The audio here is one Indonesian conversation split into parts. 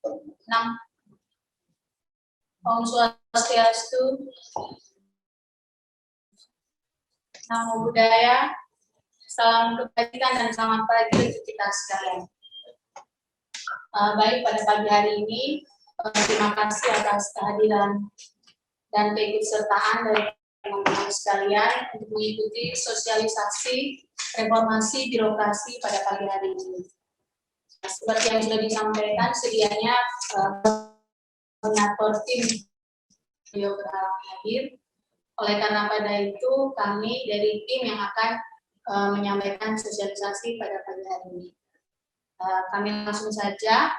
6. Om Swastiastu, Namo Buddhaya, salam kebajikan dan selamat pagi untuk kita sekalian. Baik, pada pagi hari ini, terima kasih atas kehadiran dan keikutsertaan dari teman-teman sekalian untuk mengikuti sosialisasi reformasi birokrasi pada pagi hari ini. Seperti yang sudah disampaikan, sedianya koordinator tim beliau berhalangan hadir. Oleh karena pada itu, kami dari tim yang akan menyampaikan sosialisasi pada pagi hari ini. Kami langsung saja.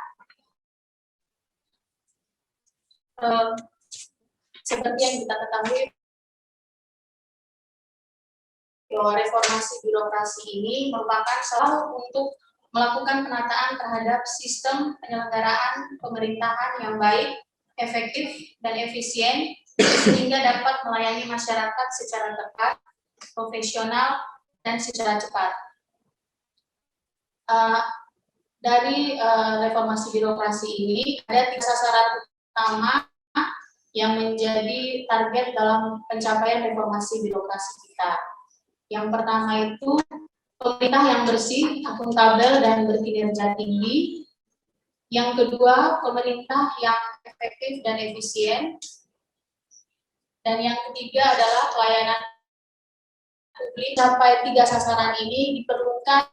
Seperti yang kita ketahui, bahwa reformasi birokrasi ini merupakan salah untuk melakukan penataan terhadap sistem penyelenggaraan pemerintahan yang baik, efektif, dan efisien, sehingga dapat melayani masyarakat secara tepat, profesional, dan secara cepat. Dari reformasi birokrasi ini, ada 3 sasaran utama yang menjadi target dalam pencapaian reformasi birokrasi kita. Yang pertama itu pemerintah yang bersih, akuntabel, dan berkinerja tinggi. Yang kedua, pemerintah yang efektif dan efisien. Dan yang ketiga adalah pelayanan publik. Sampai 3 sasaran ini diperlukan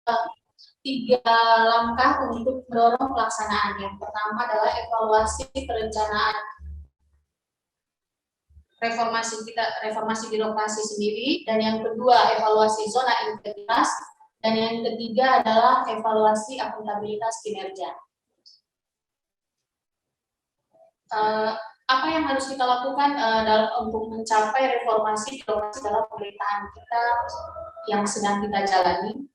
3 langkah untuk mendorong pelaksanaan. Yang pertama adalah evaluasi perencanaan reformasi birokrasi sendiri, dan yang kedua evaluasi zona integritas, dan yang ketiga adalah evaluasi akuntabilitas kinerja. Apa yang harus kita lakukan untuk mencapai reformasi birokrasi dalam pemerintahan kita yang sedang kita jalani?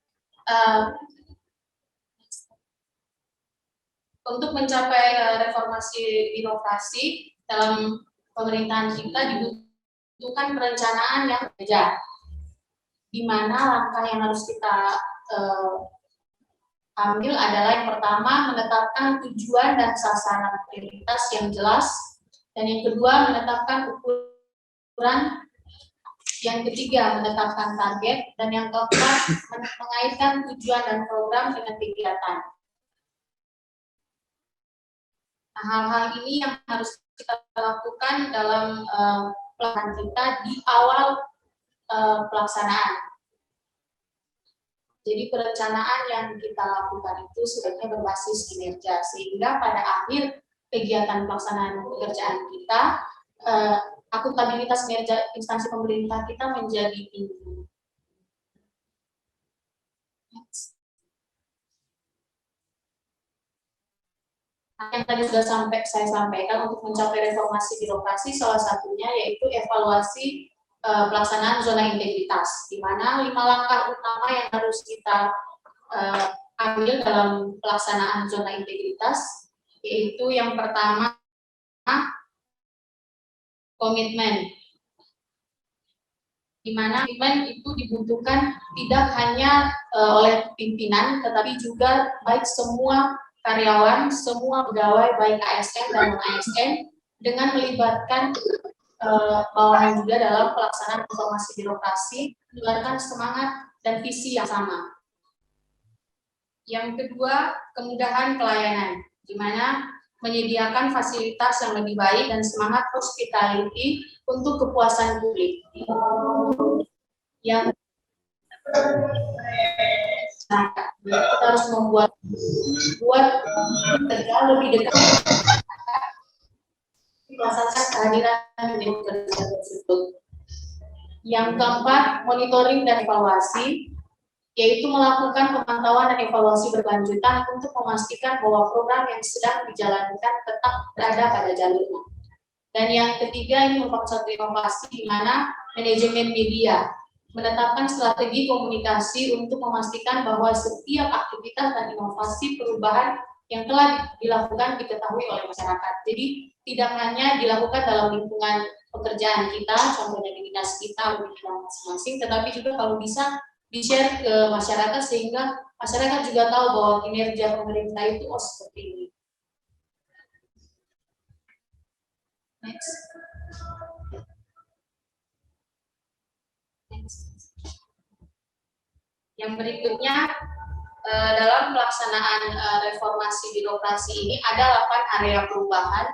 Untuk mencapai reformasi birokrasi dalam pemerintahan kita dibutuhkan perencanaan yang berbeda, di mana langkah yang harus kita ambil adalah yang pertama menetapkan tujuan dan sasaran prioritas yang jelas, dan yang kedua menetapkan ukuran, yang ketiga menetapkan target, dan yang keempat mengaitkan tujuan dan program dengan kegiatan. Nah, hal-hal ini yang harus kita lakukan dalam pelaksanaan kita di awal pelaksanaan. Jadi perencanaan yang kita lakukan itu sebaiknya berbasis kinerja, sehingga pada akhir kegiatan pelaksanaan pekerjaan kita, akuntabilitas kinerja instansi pemerintah kita menjadi tinggi. Yang tadi sudah saya sampaikan, untuk mencapai reformasi birokrasi salah satunya yaitu evaluasi pelaksanaan zona integritas, di mana 5 langkah utama yang harus kita ambil dalam pelaksanaan zona integritas, yaitu yang pertama komitmen, di mana komitmen itu dibutuhkan tidak hanya oleh pimpinan, tetapi juga baik semua karyawan, semua pegawai baik ASN dan non-ASN, dengan melibatkan bawahan juga dalam pelaksanaan reformasi birokrasi, menularkan semangat dan visi yang sama. Yang kedua, kemudahan pelayanan, di mana menyediakan fasilitas yang lebih baik dan semangat hospitality untuk kepuasan publik. Yang kita harus membuat kerja lebih dekat, merasakan kehadiran di kerja tersebut. Yang keempat, monitoring dan evaluasi, yaitu melakukan pemantauan dan evaluasi berkelanjutan untuk memastikan bahwa program yang sedang dijalankan tetap berada pada jalurnya. Dan yang ketiga, ini merupakan satu inovasi di mana manajemen media, menetapkan strategi komunikasi untuk memastikan bahwa setiap aktivitas dan inovasi perubahan yang telah dilakukan diketahui oleh masyarakat. Jadi tidak hanya dilakukan dalam lingkungan pekerjaan kita, contohnya di dinas kita, di bidang masing-masing, tetapi juga kalau bisa di-share ke masyarakat sehingga masyarakat juga tahu bahwa kinerja pemerintah itu seperti ini. Next. Yang berikutnya, dalam pelaksanaan reformasi birokrasi ini ada 8 area perubahan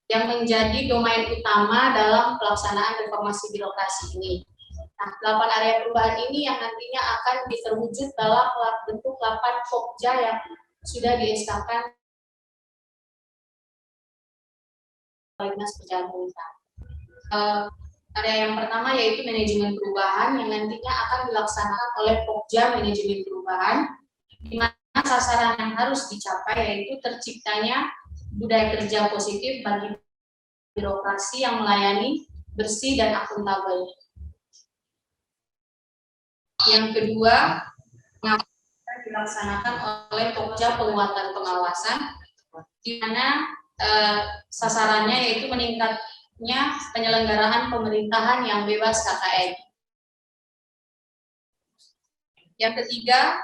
yang menjadi domain utama dalam pelaksanaan reformasi birokrasi ini. Nah, 8 area perubahan ini yang nantinya akan terwujud dalam bentuk 8 Pokja yang sudah dieskakan oleh Dinas Perjalanan Pemerintahan. Area yang pertama yaitu manajemen perubahan yang nantinya akan dilaksanakan oleh Pokja manajemen perubahan, di mana sasaran yang harus dicapai yaitu terciptanya budaya kerja positif bagi birokrasi yang melayani, bersih dan akuntabel. Yang kedua, dilaksanakan oleh Pokja penguatan pengawasan, di mana sasarannya yaitu meningkatnya penyelenggaraan pemerintahan yang bebas KKN. Yang ketiga,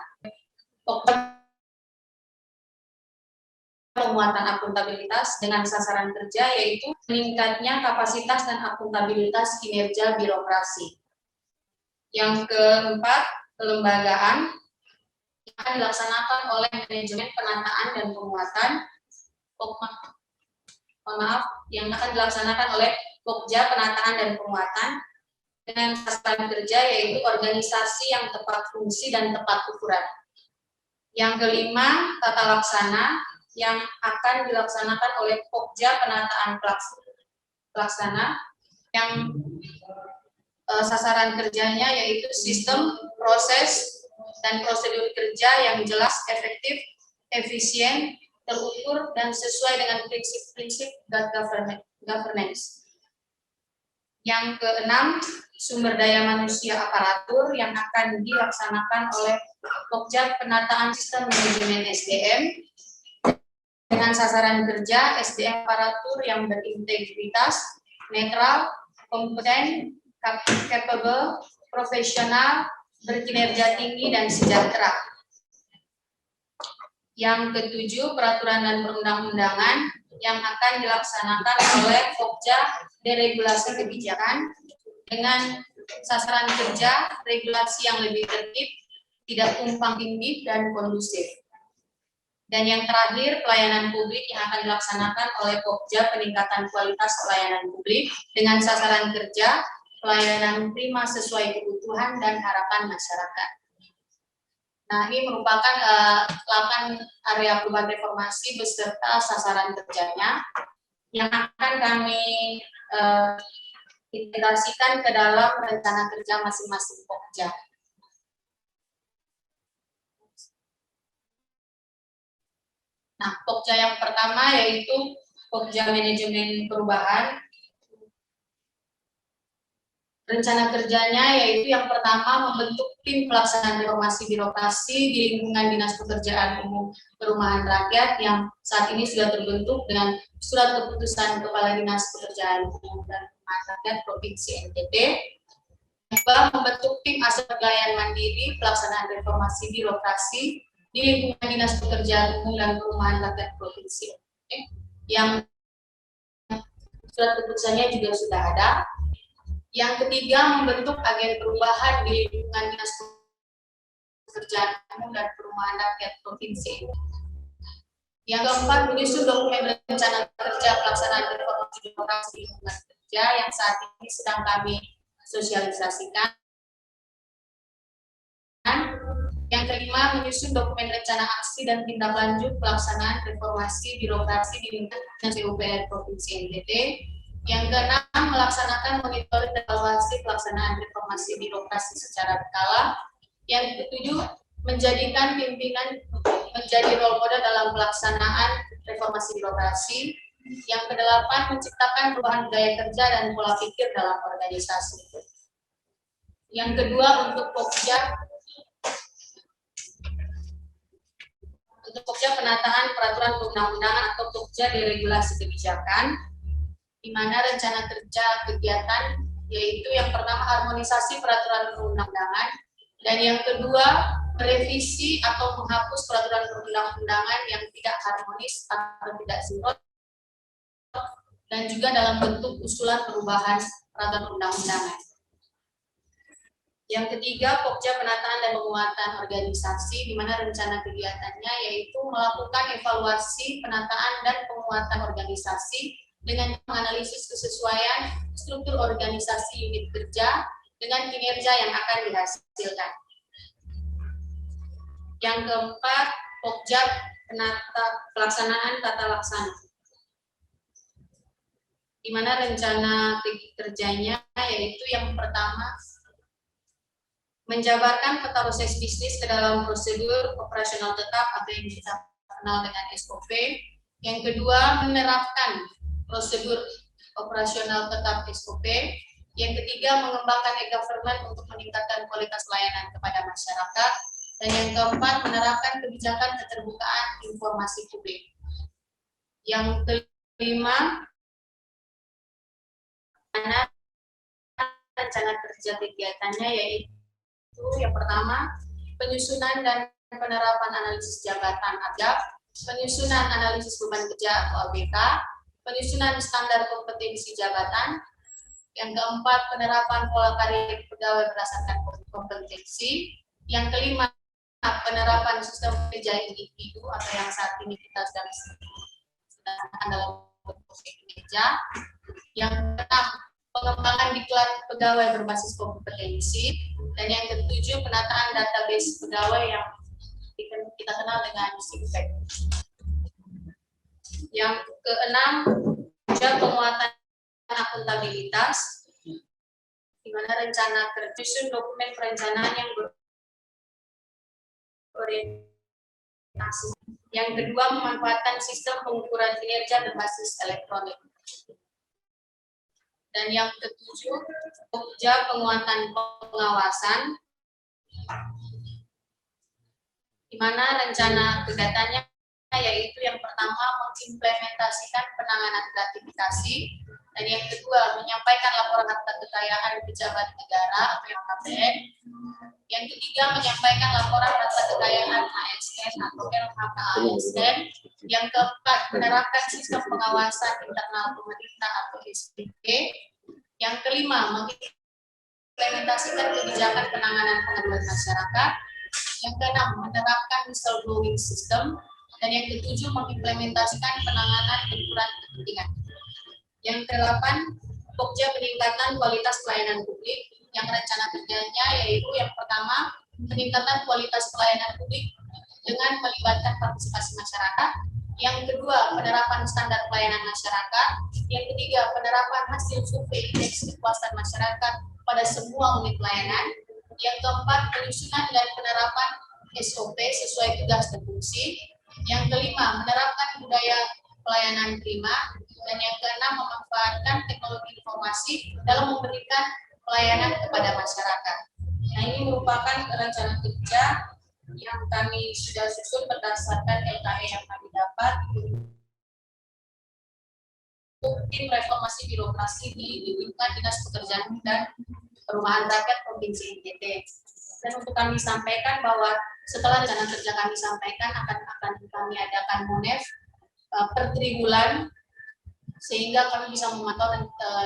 Pokja penguatan akuntabilitas dengan sasaran kerja yaitu meningkatnya kapasitas dan akuntabilitas kinerja birokrasi. Yang keempat, kelembagaan yang akan dilaksanakan oleh manajemen penataan dan penguatan, yang akan dilaksanakan oleh Pokja penataan dan penguatan dengan sasaran kerja yaitu organisasi yang tepat fungsi dan tepat ukuran. Yang kelima, tata laksana yang akan dilaksanakan oleh Pokja penataan pelaksana yang sasaran kerjanya yaitu sistem, proses, dan prosedur kerja yang jelas, efektif, efisien, terukur, dan sesuai dengan prinsip-prinsip good governance. Yang keenam, sumber daya manusia aparatur yang akan dilaksanakan oleh Pokja penataan sistem manajemen SDM dengan sasaran kerja SDM aparatur yang berintegritas, netral, kompeten, capable, profesional, berkinerja tinggi dan sejahtera. Yang ketujuh, peraturan dan perundang-undangan yang akan dilaksanakan oleh Pokja deregulasi kebijakan dengan sasaran kerja regulasi yang lebih tertib, tidak tumpang tindih dan kondusif. Dan yang terakhir, pelayanan publik yang akan dilaksanakan oleh Pokja peningkatan kualitas pelayanan publik dengan sasaran kerja pelayanan prima sesuai kebutuhan dan harapan masyarakat. Nah, ini merupakan 8 area perubahan reformasi beserta sasaran kerjanya yang akan kami integrasikan ke dalam rencana kerja masing-masing Pokja. Nah, Pokja yang pertama yaitu Pokja manajemen perubahan. Rencana kerjanya yaitu yang pertama membentuk tim pelaksanaan reformasi birokrasi di lingkungan Dinas Pekerjaan Umum Perumahan Rakyat yang saat ini sudah terbentuk dengan surat keputusan Kepala Dinas Pekerjaan Umum dan Perumahan Rakyat Provinsi NTT. Kedua, membentuk tim aset pelayanan mandiri pelaksanaan reformasi birokrasi di lingkungan Dinas Pekerjaan Umum dan Perumahan Rakyat Provinsi NTT yang surat keputusannya juga sudah ada. Yang ketiga, membentuk agen perubahan di lingkungan Dinas Pekerjaan Umum dan Perumahan Rakyat Provinsi. Yang keempat, menyusun dokumen rencana kerja pelaksanaan reformasi birokrasi di lingkungan kerja yang saat ini sedang kami sosialisasikan. Yang kelima, menyusun dokumen rencana aksi dan tindak lanjut pelaksanaan reformasi birokrasi di lingkungan PUPR Provinsi NTT. Yang keenam, melaksanakan monitoring dan evaluasi pelaksanaan reformasi birokrasi secara berkala. Yang ketujuh, menjadikan pimpinan menjadi role model dalam pelaksanaan reformasi birokrasi. Yang kedelapan, menciptakan perubahan budaya kerja dan pola pikir dalam organisasi. Yang kedua, untuk Pokja penataan peraturan perundang-undangan atau Pokja deregulasi kebijakan, di mana rencana kerja kegiatan yaitu yang pertama harmonisasi peraturan perundang-undangan, dan yang kedua revisi atau menghapus peraturan perundang-undangan yang tidak harmonis atau tidak sinkron, dan juga dalam bentuk usulan perubahan peraturan perundang-undangan. Yang ketiga, Pokja penataan dan penguatan organisasi, di mana rencana kegiatannya yaitu melakukan evaluasi penataan dan penguatan organisasi dengan menganalisis kesesuaian struktur organisasi unit kerja dengan kinerja yang akan dihasilkan. Yang keempat, Pokja pelaksanaan tata laksana, di mana rencana kerjanya yaitu yang pertama, menjabarkan peta proses bisnis ke dalam prosedur operasional tetap atau yang kita kenal dengan SOP. Yang kedua, menerapkan prosedur operasional tetap SOP. Yang ketiga, mengembangkan e-government untuk meningkatkan kualitas pelayanan kepada masyarakat. Dan yang keempat, menerapkan kebijakan keterbukaan informasi publik. Yang kelima, rencana kerja kegiatannya yaitu yang pertama, penyusunan dan penerapan analisis jabatan (ADAP), penyusunan analisis beban kerja atau ABK, penyusunan standar kompetensi jabatan. Yang keempat, penerapan pola karir pegawai berdasarkan kompetensi. Yang kelima, penerapan sistem kerja individu atau yang saat ini kita sedang dalam bentuk kinerja. Yang keenam, pengembangan diklat pegawai berbasis kompetensi. Dan yang ketujuh, penataan database pegawai yang kita kenal dengan SIMPEK. Yang keenam, penguatan akuntabilitas, di mana rencana tersusun dokumen perencanaan yang berorientasi. Yang kedua, memanfaatkan sistem pengukuran kinerja berbasis elektronik. Dan yang ketujuh, Pokja penguatan pengawasan, di mana rencana kegiatannya yaitu yang pertama, mengimplementasikan penanganan gratifikasi, dan yang kedua, menyampaikan laporan harta kekayaan pejabat negara atau LHKPN. Yang ketiga, menyampaikan laporan harta kekayaan ASN atau LHK-ASN. Yang keempat, menerapkan sistem pengawasan internal pemerintah atau SPP. Yang kelima, mengimplementasikan kebijakan penanganan pengaduan masyarakat. Yang keenam, menerapkan whistleblowing system. Dan yang ketujuh, mengimplementasikan penanganan benturan kepentingan. Yang kedelapan, Pokja peningkatan kualitas pelayanan publik, yang rencana kerjanya yaitu yang pertama, peningkatan kualitas pelayanan publik dengan melibatkan partisipasi masyarakat. Yang kedua, penerapan standar pelayanan masyarakat. Yang ketiga, penerapan hasil survei indeks kepuasan masyarakat pada semua unit pelayanan. Yang keempat, penyusunan dan penerapan SOP sesuai tugas dan fungsi. Yang kelima, menerapkan budaya pelayanan prima. Dan yang keenam, memanfaatkan teknologi informasi dalam memberikan pelayanan kepada masyarakat. Nah, ini merupakan rencana kerja yang kami sudah susun berdasarkan LKE yang kami dapat untuk tim reformasi birokrasi di lingkungan Dinas Pekerjaan dan Perumahan Rakyat Provinsi NTT. Dan untuk kami sampaikan bahwa setelah rencana kerja kami sampaikan akan kami adakan MONEF per triwulan, sehingga kami bisa memantau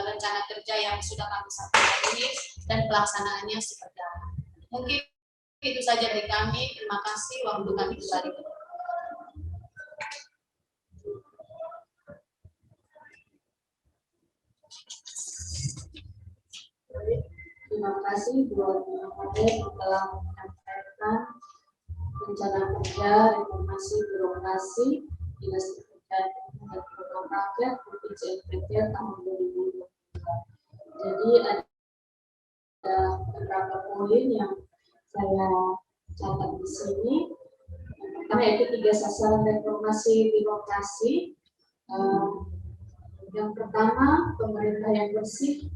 rencana kerja yang sudah kami sampaikan ini dan pelaksanaannya seperti apa. Mungkin itu saja dari kami. Terima kasih. Waktu kami kembali. Terima kasih buat Pak yang telah menyampaikan rencana kerja reformasi birokrasi Dinas Pekerjaan dan Perumahan Rakyat Provinsi NTT tahun 2020. Jadi ada beberapa poin yang saya catat di sini. Yang pertama yaitu 3 sasaran reformasi birokrasi. Yang pertama, pemerintah yang bersih,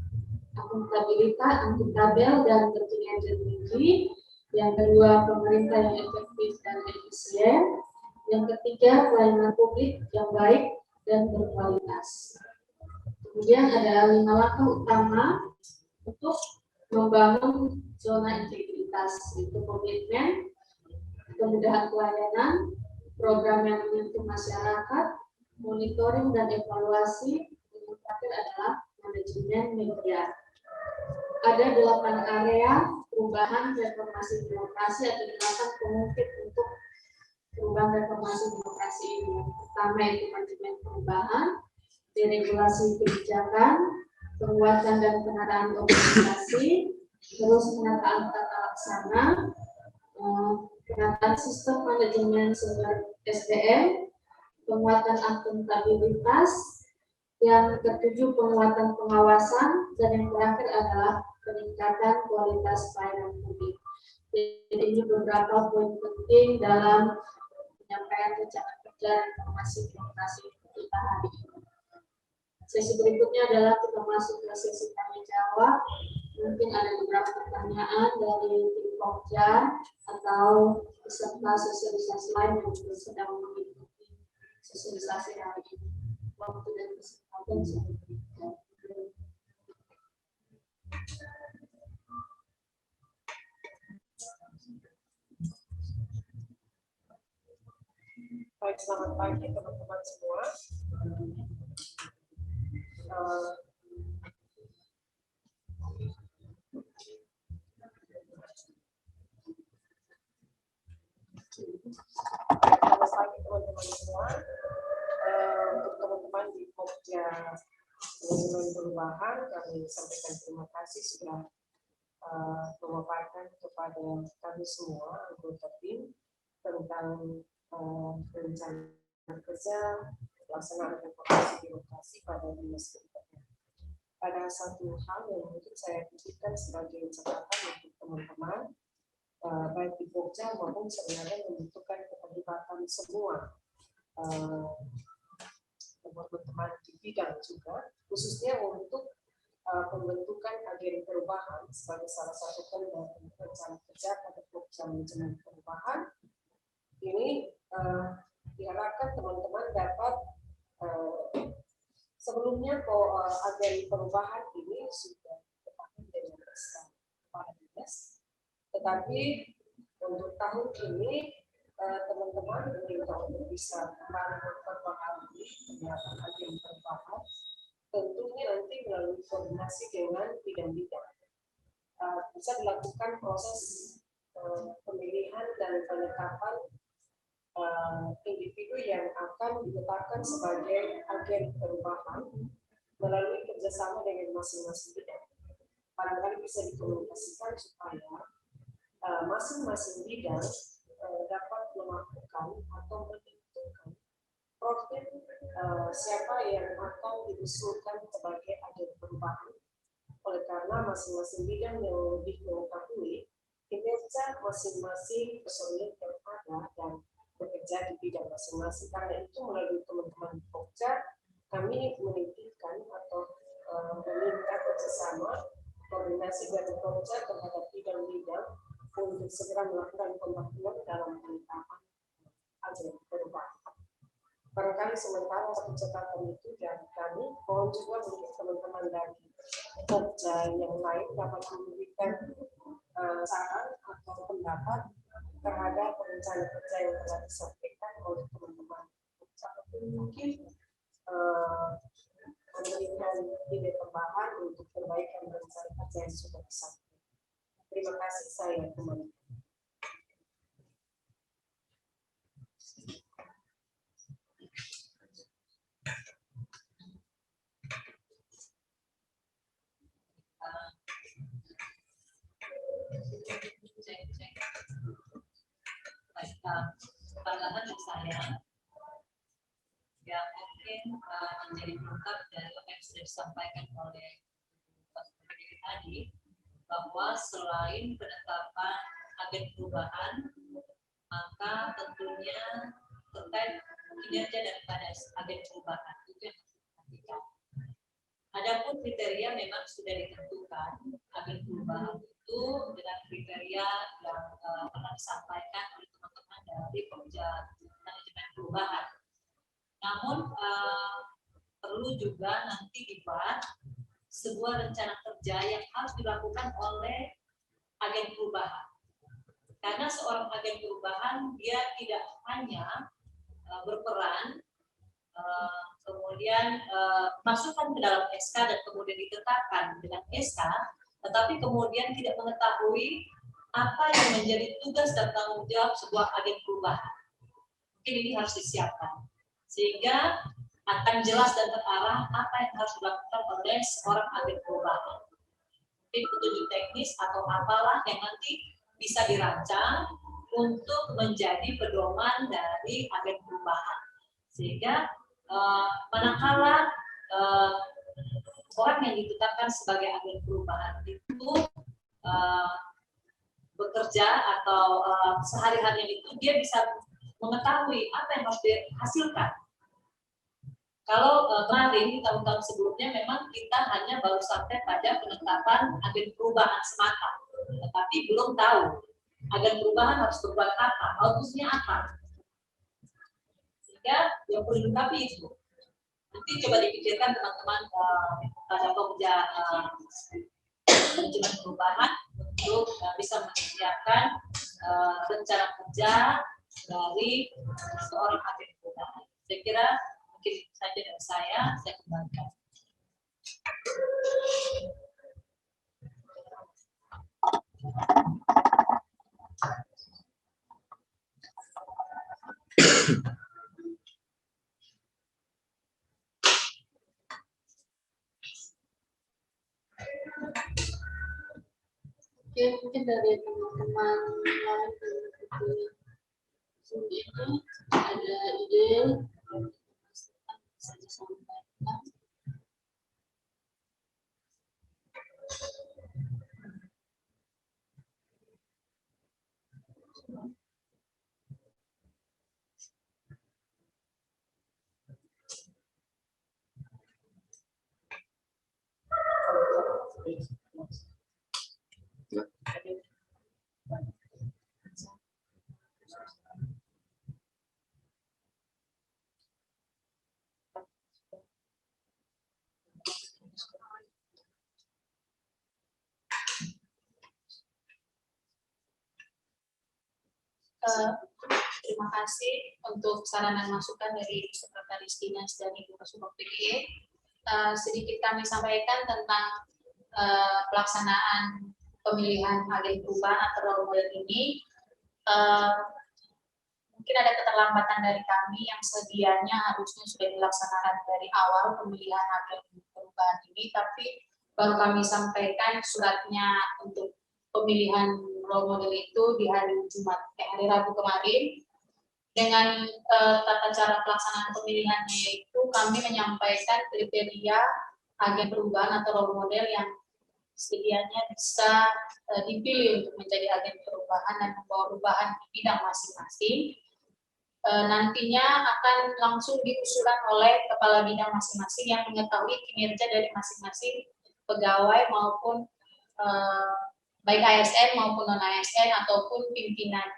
akuntabilitas, anti tabel dan berkinerja tinggi. Yang kedua, pemerintah yang efektif dan efisien. Yang ketiga, pelayanan publik yang baik dan berkualitas. Kemudian ada 5 langkah utama untuk membangun zona integritas, itu komitmen, kemudahan pelayanan, program yang menyentuh masyarakat, monitoring dan evaluasi, dan yang terakhir adalah manajemen media. Ada 8 area perubahan reformasi demokrasi atau 8 pengungkit untuk perubahan reformasi demokrasi ini. Yang pertama itu manajemen perubahan, deregulasi kebijakan, penguatan dan penataan organisasi, terus penataan tata laksana, penataan sistem manajemen sumber SDM, penguatan akuntabilitas, yang ketujuh penguatan pengawasan, dan yang terakhir adalah peningkatan kualitas pelayanan publik. Jadi ini beberapa poin penting dalam penyampaian rencana kerja reformasi demokrasi kita hari ini. Sesi berikutnya adalah kita masuk ke sesi tanya jawab. Mungkin ada beberapa pertanyaan dari tim Pokja atau peserta sosialisasi lain yang juga sedang mengikuti sosialisasi hari ini. Waktu dan kesempatan sudah diberikan. Baik, selamat pagi teman-teman semua. Selamat pagi teman-teman semua. Untuk teman-teman di Pokja Manajemen Perubahan, kami sampaikan terima kasih sudah memaparkan kepada kami semua anggota tim tentang rencana kerja pelaksanaan reformasi birokrasi pada dinas berikutnya. Ada satu hal yang mungkin saya titipkan sebagai catatan untuk teman-teman, baik di Pokja maupun sebenarnya membutuhkan keterlibatan semua teman-teman di bidang juga, khususnya untuk pembentukan agen perubahan sebagai salah satu dari rencana kerja pada Pokja Manajemen Perubahan. Ini diharapkan teman-teman dapat sebelumnya agen perubahan ini sudah ditetapkan dengan kepala dinas, tetapi untuk tahun ini teman-teman untuk bisa membangun memahami kegiatan agen perubahan, tentunya nanti melalui koordinasi dengan bidang-bidang bisa dilakukan proses pemilihan dan penetapan individu yang akan ditetapkan sebagai agen perubahan melalui kerjasama dengan masing-masing bidang. Barangkali bisa dikomunikasikan supaya masing-masing bidang dapat melakukan atau menentukan profil siapa yang akan diusulkan sebagai agen perubahan. Oleh karena masing-masing bidang yang lebih mengetahui kinerja masing-masing personil yang ada dan bekerja di bidang masing-masing. Karena itu melalui teman-teman Pokja kami menitipkan atau meminta kerjasama koordinasi dari Pokja terhadap bidang-bidang untuk segera melakukan pembahasan dalam penetapan agen perubahan. Barangkali sementara satu catatan itu dari kami, mohon juga mungkin teman-teman dari Pokja yang lain dapat memberikan saran atau pendapat terhadap rencana kerja yang telah disampaikan oleh teman-teman. Mungkin memberikan ide tambahan untuk perbaikan rencana kerja yang sudah disampaikan. Terima kasih saya teman-teman. Pandangan saya yang mungkin menjadi pelengkap dari apa yang sudah disampaikan oleh Pak Menteri tadi, bahwa selain penetapan agen perubahan, maka tentunya terkait kinerja daripada agen perubahan itu yang harus diperhatikan. Adapun kriteria memang sudah ditentukan agen perubahan itu dengan kriteria yang pernah disampaikan oleh teman-teman dari Pokja Manajemen Perubahan. Namun perlu juga nanti dibuat sebuah rencana kerja yang harus dilakukan oleh agen perubahan. Karena seorang agen perubahan dia tidak hanya berperan kemudian masukkan ke dalam SK dan kemudian ditetapkan dengan SK, tetapi kemudian tidak mengetahui apa yang menjadi tugas dan tanggung jawab sebuah agen perubahan. Mungkin ini harus disiapkan sehingga akan jelas dan terarah apa yang harus dilakukan oleh seorang agen perubahan. Mungkin petunjuk teknis atau apalah yang nanti bisa dirancang untuk menjadi pedoman dari agen perubahan. Sehingga manakala orang yang ditetapkan sebagai agen perubahan itu bekerja atau sehari-hari itu dia bisa mengetahui apa yang harus dihasilkan. Kalau kemarin di tahun-tahun sebelumnya memang kita hanya baru sampai pada penetapan agen perubahan semata, tetapi belum tahu agen perubahan harus berbuat apa, outputnya apa. Sehingga yang perlu dilengkapi itu. Nanti coba dipikirkan teman-teman pada pekerja manajemen perubahan untuk bisa menyiapkan rencana kerja dari seorang agen perubahan. Saya kira mungkin saja dari saya kembalikan. Oke, mungkin dari teman-teman lain ini ada ide bisa disampaikan. Terima kasih untuk saran dan masukan dari Sekretaris Dinas dan Ibu Kasubag PGE. Sedikit kami sampaikan tentang pelaksanaan pemilihan agen perubahan atau role model ini. Mungkin ada keterlambatan dari kami yang sedianya harusnya sudah dilaksanakan dari awal pemilihan agen perubahan ini, tapi baru kami sampaikan suratnya untuk pemilihan role model itu di hari Rabu kemarin. Dengan tata cara pelaksanaan pemilihannya itu kami menyampaikan kriteria agen perubahan atau role model yang sedianya bisa dipilih untuk menjadi agen perubahan dan membawa perubahan di bidang masing-masing. Nantinya akan langsung diusulkan oleh kepala bidang masing-masing yang mengetahui kinerja dari masing-masing pegawai maupun baik ASN maupun non-ASN ataupun pimpinan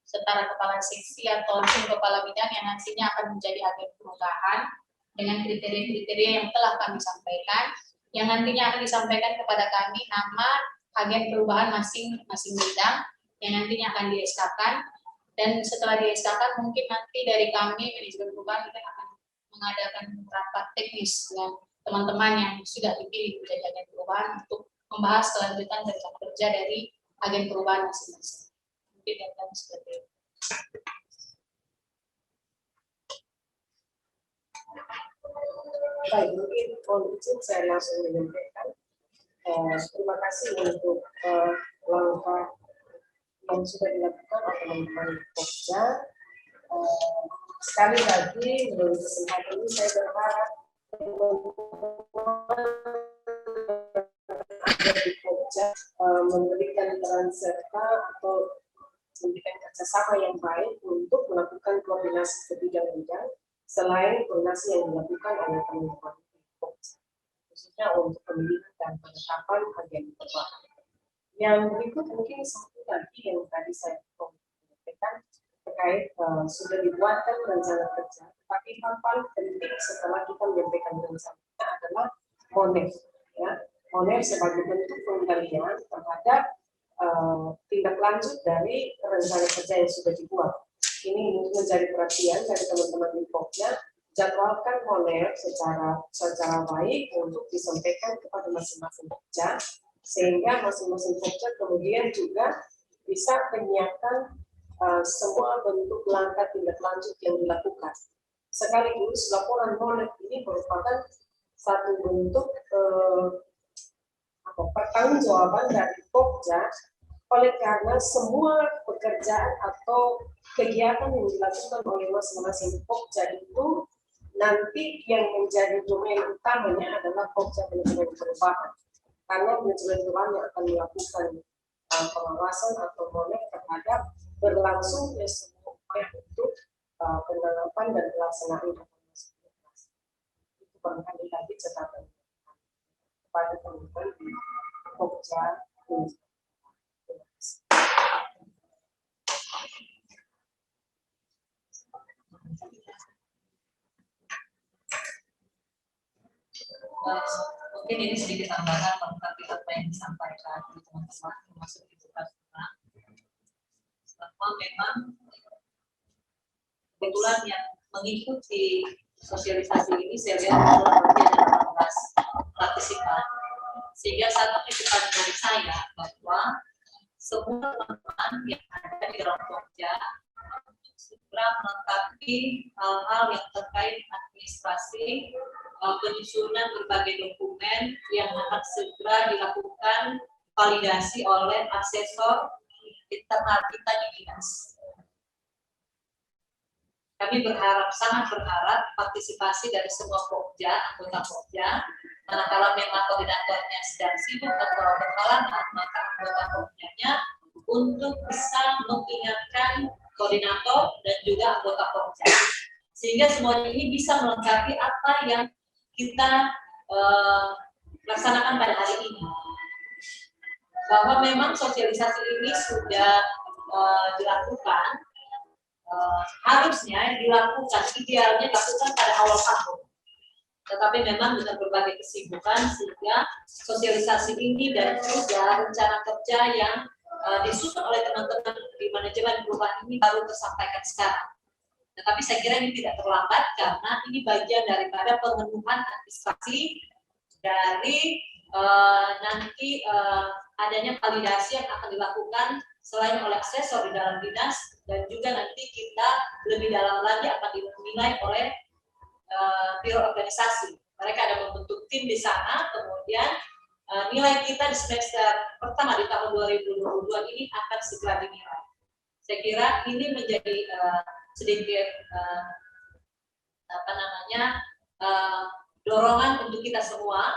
setara kepala seksi atau langsung kepala bidang yang nantinya akan menjadi agen perubahan dengan kriteria-kriteria yang telah kami sampaikan, yang nantinya akan disampaikan kepada kami nama agen perubahan masing-masing bidang yang nantinya akan di-SK-kan, dan setelah di-SK-kan mungkin nanti dari kami manajemen perubahan kita akan mengadakan rapat teknis dengan teman-teman yang sudah dipilih menjadi agen perubahan untuk membahas kelanjutan rencana kerja dari agen perubahan masing-masing. Mungkin dan seperti itu. Baik, mungkin mohon izin saya langsung menyampaikan. Terima kasih untuk langkah yang sudah dilakukan oleh teman-teman Pokja. Sekali lagi, menurut kesempatan ini saya berharap di Pokja memberikan peran serta atau memberikan kerjasama yang baik untuk melakukan koordinasi ke bidang-bidang selain koordinasi yang dilakukan oleh teman-teman Pokja, khususnya untuk pemilihan dan penetapan agen perubahan. Yang berikut mungkin satu lagi yang tadi saya sampaikan terkait sudah dibuatkan rencana kerja, tapi hal paling penting setelah kita menyampaikan rencana adalah monet, ya. Moner sebagai bentuk pengendalian terhadap tindak lanjut dari rencana kerja yang sudah dibuat. Ini menjadi perhatian dari teman-teman di Pokja, jadwalkan Moner secara baik untuk disampaikan kepada masing-masing Pokja, sehingga masing-masing Pokja kemudian juga bisa menyiapkan semua bentuk langkah tindak lanjut yang dilakukan. Sekaligus laporan Moner ini merupakan satu bentuk pertanggungjawaban dari Pokja, oleh karena semua pekerjaan atau kegiatan yang dilakukan oleh masing-masing Pokja itu nanti yang menjadi domain utamanya adalah Pokja manajemen perubahan, karena manajemen perubahan yang akan melakukan pengawasan atau monitor terhadap berlangsungnya semua upaya untuk penerapan dan pelaksanaan reformasi birokrasi. Itu barangkali tadi catatan kepada teman-teman di Pokja. Mungkin ini sedikit tambahan tentang apa yang disampaikan oleh teman-teman termasuk Ibu Kasuna. Bahwa memang kebetulan yang mengikuti sosialisasi ini saya lihat lebih ada 18 partisipan, sehingga satu titipan dari saya bahwa semua teman-teman yang ada di dalam Pokja segera melengkapi hal-hal yang terkait administrasi, penyusunan berbagai dokumen yang akan segera dilakukan validasi oleh asesor internal kita di dinas. Kami sangat berharap partisipasi dari semua Pokja, anggota Pokja. Manakala memang koordinatornya sedang sibuk atau berhalangan, maka anggota Pokjanya untuk bisa mengingatkan koordinator dan juga anggota Pokja, sehingga semuanya ini bisa melengkapi apa yang kita laksanakan pada hari ini. Bahwa memang sosialisasi ini sudah dilakukan, harusnya dilakukan, idealnya dilakukan pada awal tahun. Tetapi memang dengan berbagai kesibukan sehingga sosialisasi ini dan juga rencana kerja yang disusun oleh teman-teman di manajemen perubahan ini baru tersampaikan sekarang. Tetapi saya kira ini tidak terlambat karena ini bagian daripada pemenuhan administrasi dari nanti adanya validasi yang akan dilakukan selain oleh asesor di dalam dinas dan juga nanti kita lebih dalam lagi akan dinilai oleh biro organisasi. Mereka ada membentuk tim di sana, kemudian nilai kita di semester pertama di tahun 2022 ini akan segera dinilai. Saya kira ini menjadi sedikit dorongan untuk kita semua,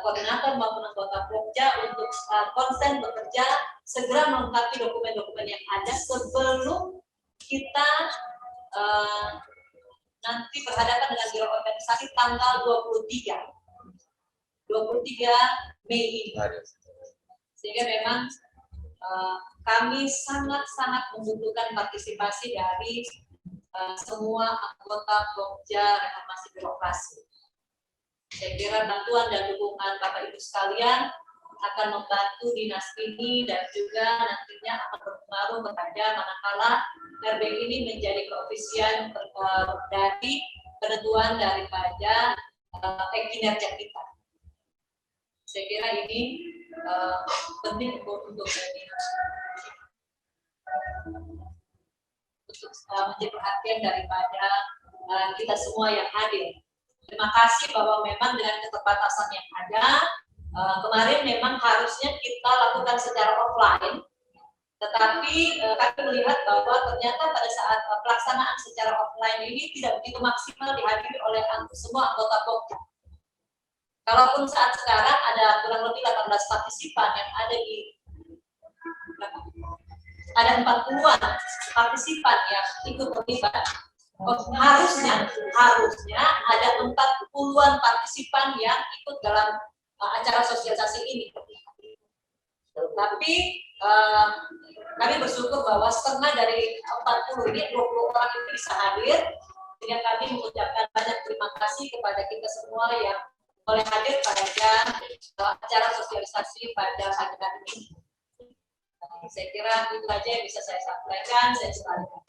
koordinator maupun anggota Pokja untuk konsen bekerja segera melengkapi dokumen-dokumen yang ada sebelum kita nanti berhadapan dengan biro organisasi tanggal 23 Mei ini. Sehingga memang kami sangat-sangat membutuhkan partisipasi dari semua anggota Pokja Reformasi Birokrasi. Saya kira bantuan dan dukungan Bapak Ibu sekalian akan membantu dinas ini dan juga nantinya akan berpengaruh kepada manakala RB ini menjadi keofisian dari penentuan daripada kinerja kita. Saya kira ini penting untuk menjadi perhatian daripada kita semua yang hadir. Terima kasih bahwa memang dengan keterbatasan yang ada, kemarin memang harusnya kita lakukan secara offline, tetapi kami melihat bahwa ternyata pada saat pelaksanaan secara offline ini tidak begitu maksimal dihadiri oleh semua anggota Pokja. Kalaupun saat sekarang ada kurang lebih 18 partisipan yang ada di ada 40-an partisipan yang ikut terlibat. Harusnya ada 40-an partisipan yang ikut dalam acara sosialisasi ini. Tapi kami bersyukur bahwa setengah dari 40 ini 20 orang itu bisa hadir. Sehingga kami mengucapkan banyak terima kasih kepada kita semua yang boleh hadir pada acara sosialisasi pada hari ini. Saya kira itu saja yang bisa saya sampaikan. Saya silakan.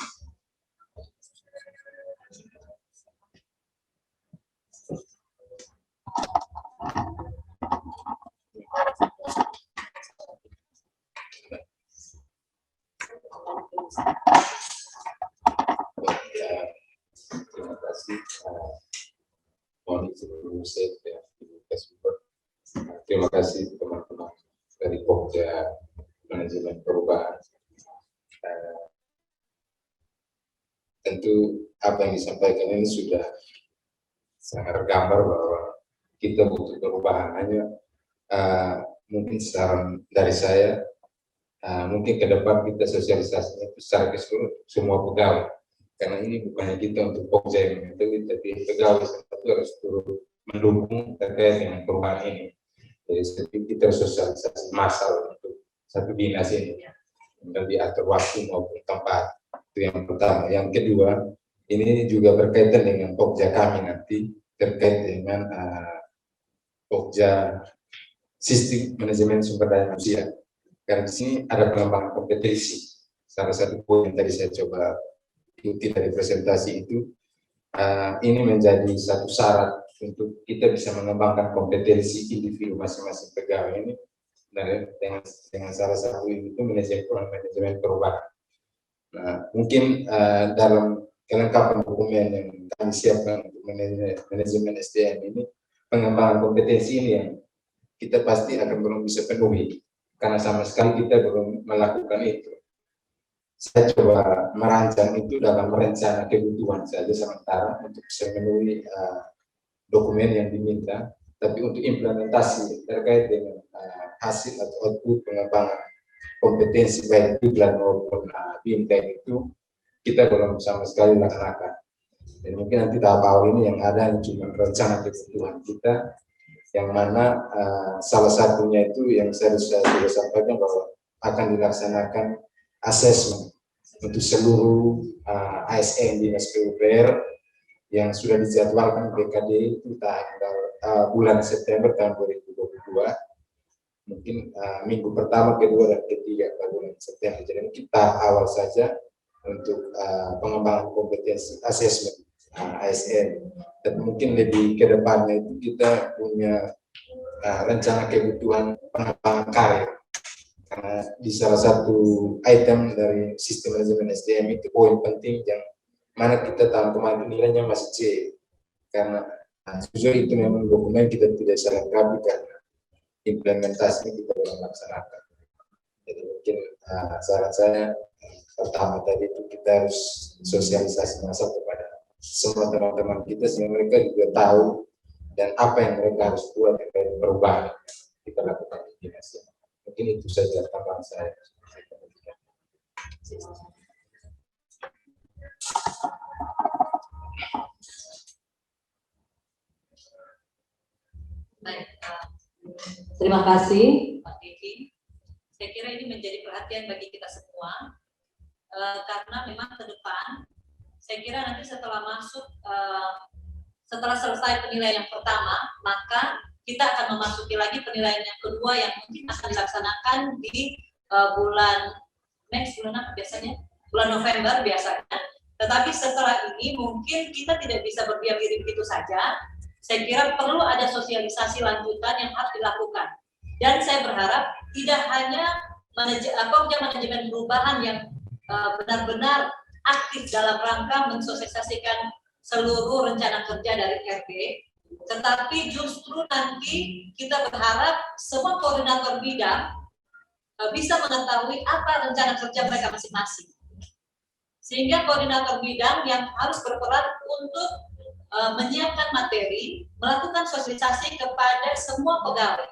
Terima kasih mohon izin saya ya, terima kasih teman-teman dari Pokja Manajemen Perubahan. Tentu apa yang disampaikan ini sudah sangat tergambar bahwa kita butuh perubahan. Hanya mungkin saran dari saya, mungkin ke depan kita sosialisasinya itu secara keseluruhan semua pegawai, karena ini bukannya kita untuk Pokja yang itu, tapi pegawai itu harus turut mendukung terkait dengan perubahan ini. Jadi kita sosialisasi massal untuk satu dinas ini dan diatur waktu maupun tempat. Itu yang pertama. Yang kedua, ini juga berkaitan dengan Pokja kami nanti terkait dengan Pokja sistem manajemen sumber daya manusia. Karena di sini ada pengembangan kompetensi. Salah satu poin yang tadi saya coba ikuti dari presentasi itu, ini menjadi satu syarat untuk kita bisa mengembangkan kompetensi individu masing-masing pegawai ini dengan salah satu itu manajemen perubahan. Nah, mungkin dalam kelengkapan dokumen yang kami siapkan untuk manajemen SDM ini, pengembangan kompetensi ini yang kita pasti akan belum bisa penuhi karena sama sekali kita belum melakukan itu. Saya coba merancang itu dalam rencana kebutuhan saja sementara untuk bisa memenuhi dokumen yang diminta, tapi untuk implementasi terkait dengan hasil atau output pengembangan kompetensi baik Biglan maupun BIMTEK itu kita belum sama sekali laksanakan. Dan mungkin nanti tahap awal ini yang ada cuma rencana kebutuhan kita, yang mana salah satunya itu yang saya sudah sampaikan bahwa akan dilaksanakan asesmen untuk seluruh ASN Dinas PUPR yang sudah dijadwalkan BKD itu tanggal bulan September tahun 2022, mungkin minggu pertama, kedua, dan ketiga bulan September. Jadi kita awal saja untuk pengembangan kompetensi asesmen ASN, dan mungkin lebih ke depannya itu kita punya rencana kebutuhan pengembangan karir, karena di salah satu item dari sistem manajemen SDM itu poin penting yang mana kita tahun kemarin nilainya masih C, karena jujur itu memang dokumen kita tidak bisa lengkapi karena implementasinya kita belum laksanakan. Jadi mungkin saran saya pertama tadi itu kita harus sosialisasi massa kepada semua teman-teman kita sehingga mereka juga tahu dan apa yang mereka harus buat terkait perubahan yang kita lakukan di dinas. Mungkin itu saja tambahan saya. Baik, Terima kasih. Pak Vivi. Saya kira ini menjadi perhatian bagi kita semua, karena memang ke depan, saya kira nanti setelah setelah selesai penilaian yang pertama, maka kita akan memasuki lagi penilaian yang kedua yang mungkin akan dilaksanakan di bulan bulan November biasanya. Tetapi setelah ini mungkin kita tidak bisa berdiam diri begitu saja. Saya kira perlu ada sosialisasi lanjutan yang harus dilakukan. Dan saya berharap tidak hanya Pokja Manajemen Perubahan yang benar-benar aktif dalam rangka mensosialisasikan seluruh rencana kerja dari RB, tetapi justru nanti kita berharap semua koordinator bidang bisa mengetahui apa rencana kerja mereka masing-masing. Sehingga koordinator bidang yang harus berperan untuk menyiapkan materi, melakukan sosialisasi kepada semua pegawai.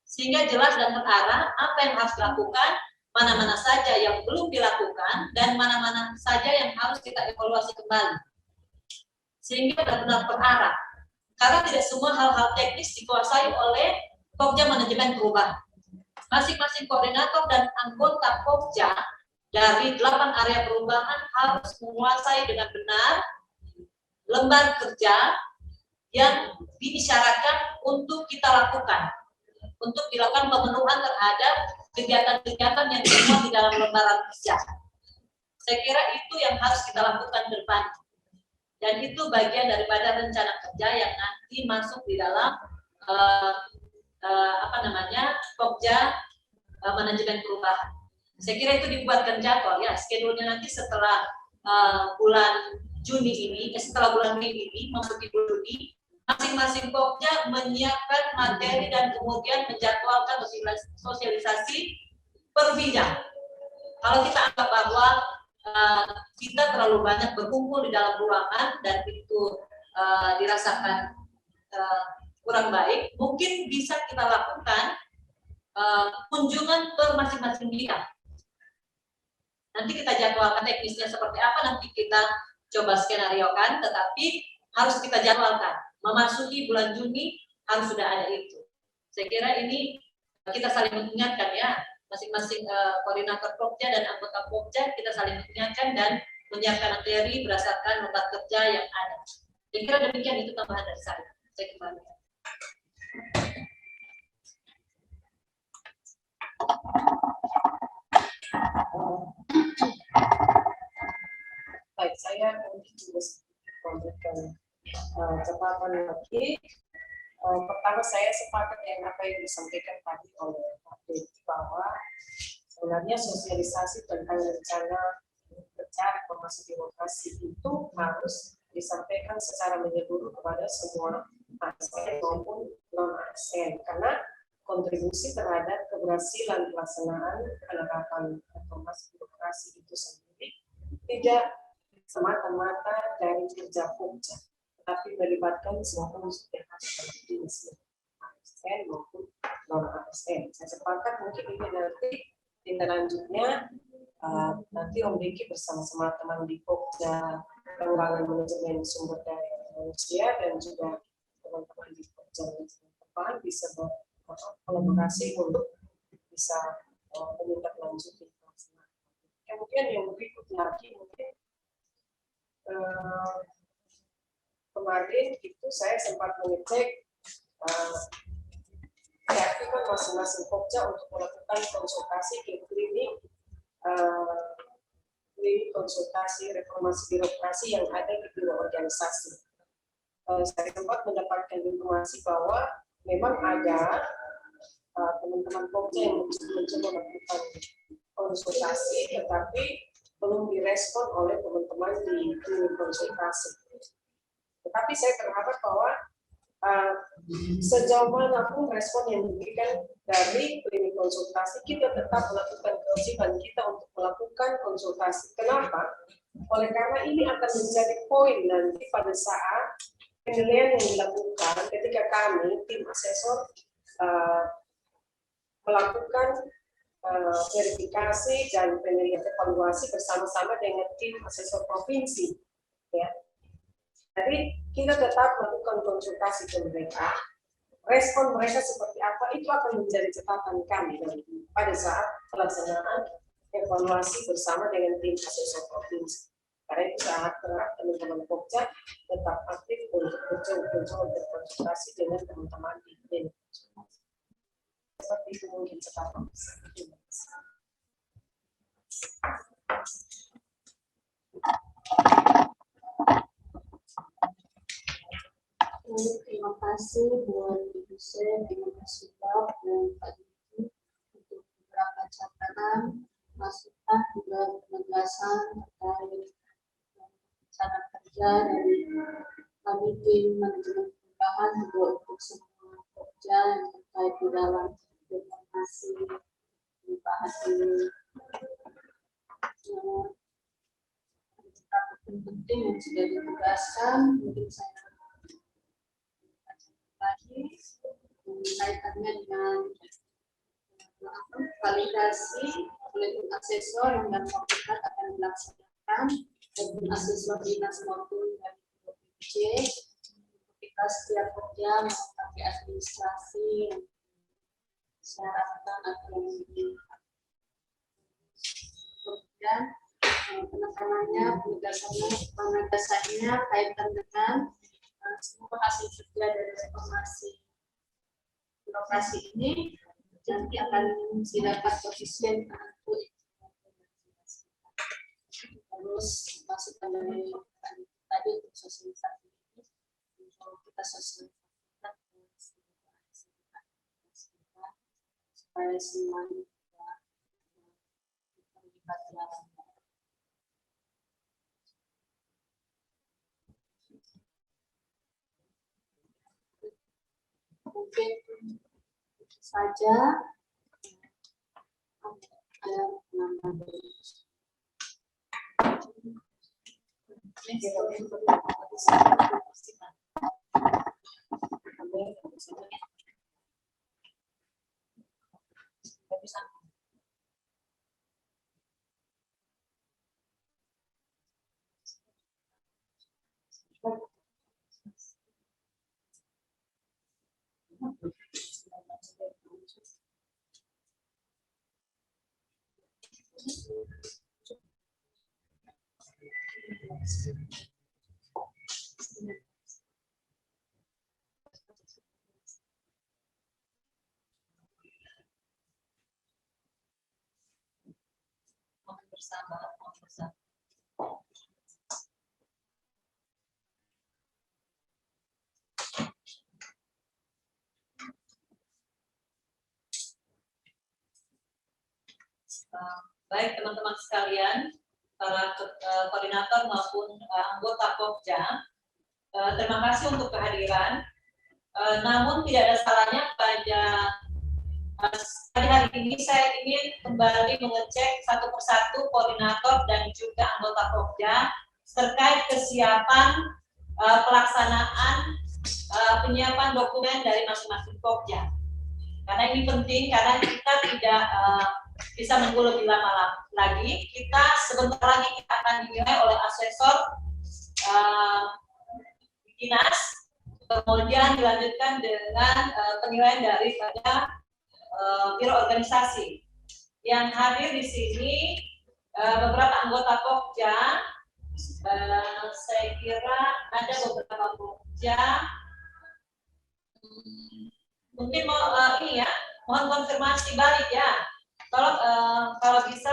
Sehingga jelas dan terarah apa yang harus dilakukan, mana-mana saja yang belum dilakukan, dan mana-mana saja yang harus kita evaluasi kembali. Sehingga benar-benar terarah. Karena tidak semua hal-hal teknis dikuasai oleh Pokja Manajemen Perubahan. Masing-masing koordinator dan anggota Pokja dari 8 area perubahan harus menguasai dengan benar lembar kerja yang diisyaratkan untuk kita lakukan, untuk dilakukan pemenuhan terhadap kegiatan-kegiatan yang dimuat di dalam lembaran kerja. Saya kira itu yang harus kita lakukan ke depan. Dan itu bagian daripada rencana kerja yang nanti masuk di dalam Pokja manajemen perubahan. Saya kira itu dibuatkan jadwal ya, schedule-nya nanti setelah bulan Juni ini, setelah bulan Mei ini memasuki bulan Juni, masing-masing Pokja menyiapkan materi dan kemudian menjadwalkan sosialisasi per bidang. Kalau kita anggap bahwa kita terlalu banyak berkumpul di dalam ruangan dan itu dirasakan kurang baik, mungkin bisa kita lakukan kunjungan ke masing-masing bidang. Nanti kita jadwalkan teknisnya seperti apa, nanti kita coba skenariokan, tetapi harus kita jadwalkan. Memasuki bulan Juni harus sudah ada itu. Saya kira ini kita saling mengingatkan ya, masing-masing koordinator Pokja dan anggota Pokja kita saling mengingatkan dan menyiapkan materi berdasarkan lembar kerja yang ada. Saya kira demikian, itu tambahan dari saya. Saya kembali. Baik, saya mungkin juga memberikan catatan lagi. Pertama, saya sepakat dengan apa yang disampaikan tadi oleh Pak Dedi, bahwa sebenarnya sosialisasi tentang rencana kerja reformasi birokrasi itu harus disampaikan secara menyeluruh kepada semua ASN maupun non-ASN, karena kontribusi terhadap keberhasilan pelaksanaan penerapan reformasi birokrasi itu sendiri tidak semata-mata dari kerja Pokja, tetapi melibatkan semua unsur yang ada dalam dinas ASN maupun non-ASN. Saya sepakat mungkin ini nanti tindak lanjutnya nanti Om Diki bersama-sama teman di Pokja pengembangan manajemen sumber daya manusia dan juga teman-teman di Pokja manajemen depan bisa kolaborasi untuk bisa menindaklanjuti. Kemudian yang berikut lagi mungkin kemarin itu saya sempat mengecek keaktifan masing-masing Pokja untuk melakukan konsultasi ke klinik konsultasi reformasi birokrasi yang ada di biro organisasi. Saya sempat mendapatkan informasi bahwa memang ada teman-teman Pokja yang mencoba melakukan konsultasi, tetapi belum direspon oleh teman-teman di klinik konsultasi. Tetapi saya berharap bahwa sejauh manapun respon yang diberikan dari klinik konsultasi, kita tetap melakukan kewajiban kita untuk melakukan konsultasi. Kenapa? Oleh karena ini akan menjadi poin nanti pada saat penilaian yang dilakukan ketika kami, tim asesor, melakukan verifikasi dan penilaian evaluasi bersama-sama dengan tim asesor provinsi. Ya. Jadi kita tetap melakukan konsultasi ke mereka, respon mereka seperti apa itu akan menjadi catatan kami nanti pada saat pelaksanaan evaluasi bersama dengan tim asesor provinsi. Karena itu sangat berharap teman-teman Pokja tetap aktif untuk bercoba berkonsultasi dengan teman-teman di klinik. Seperti itu mungkin catatan. Terima kasih buat Ibu Sen, Ibu Subab, dan Pak Diki untuk beberapa catatan, masukan, juga penegasan terkait cara kerja dari kami tim manajemen perubahan juga untuk semua kerja yang terkait di dalam informasi perubahan ini. Penting yang sudah ditugaskan, mungkin saya lagi kaitannya dengan validasi oleh tim asesor yang dalam waktu dekat akan dilaksanakan oleh asesor dinas maupun dari BPJ ketika setiap kerja melengkapi administrasi syaratkan atau kemudian penekanannya penegasannya kaitan dengan semoga hasil kerja dari reformasi birokrasi ini nanti akan dapat koefisien terus masukan dari tadi untuk sosialisasi ini untuk kita sosialisasikan supaya semuanya terlibat dalam mungkin saja ada penambahan. Mohon bersabar, mohon bersabar. Baik teman-teman sekalian, para koordinator maupun anggota Pokja, terima kasih untuk kehadiran. Namun tidak ada salahnya pada hari ini saya ingin kembali mengecek satu persatu koordinator dan juga anggota Pokja terkait kesiapan pelaksanaan penyiapan dokumen dari masing-masing Pokja. Karena ini penting, karena kita tidak bisa menunggu lebih lama lagi. Kita sebentar lagi kita akan dinilai oleh asesor dinas, kemudian dilanjutkan dengan penilaian daripada biro organisasi. Yang hadir di sini beberapa anggota Pokja, saya kira ada beberapa Pokja. Mungkin mau ini ya, mohon konfirmasi balik ya. Kalau bisa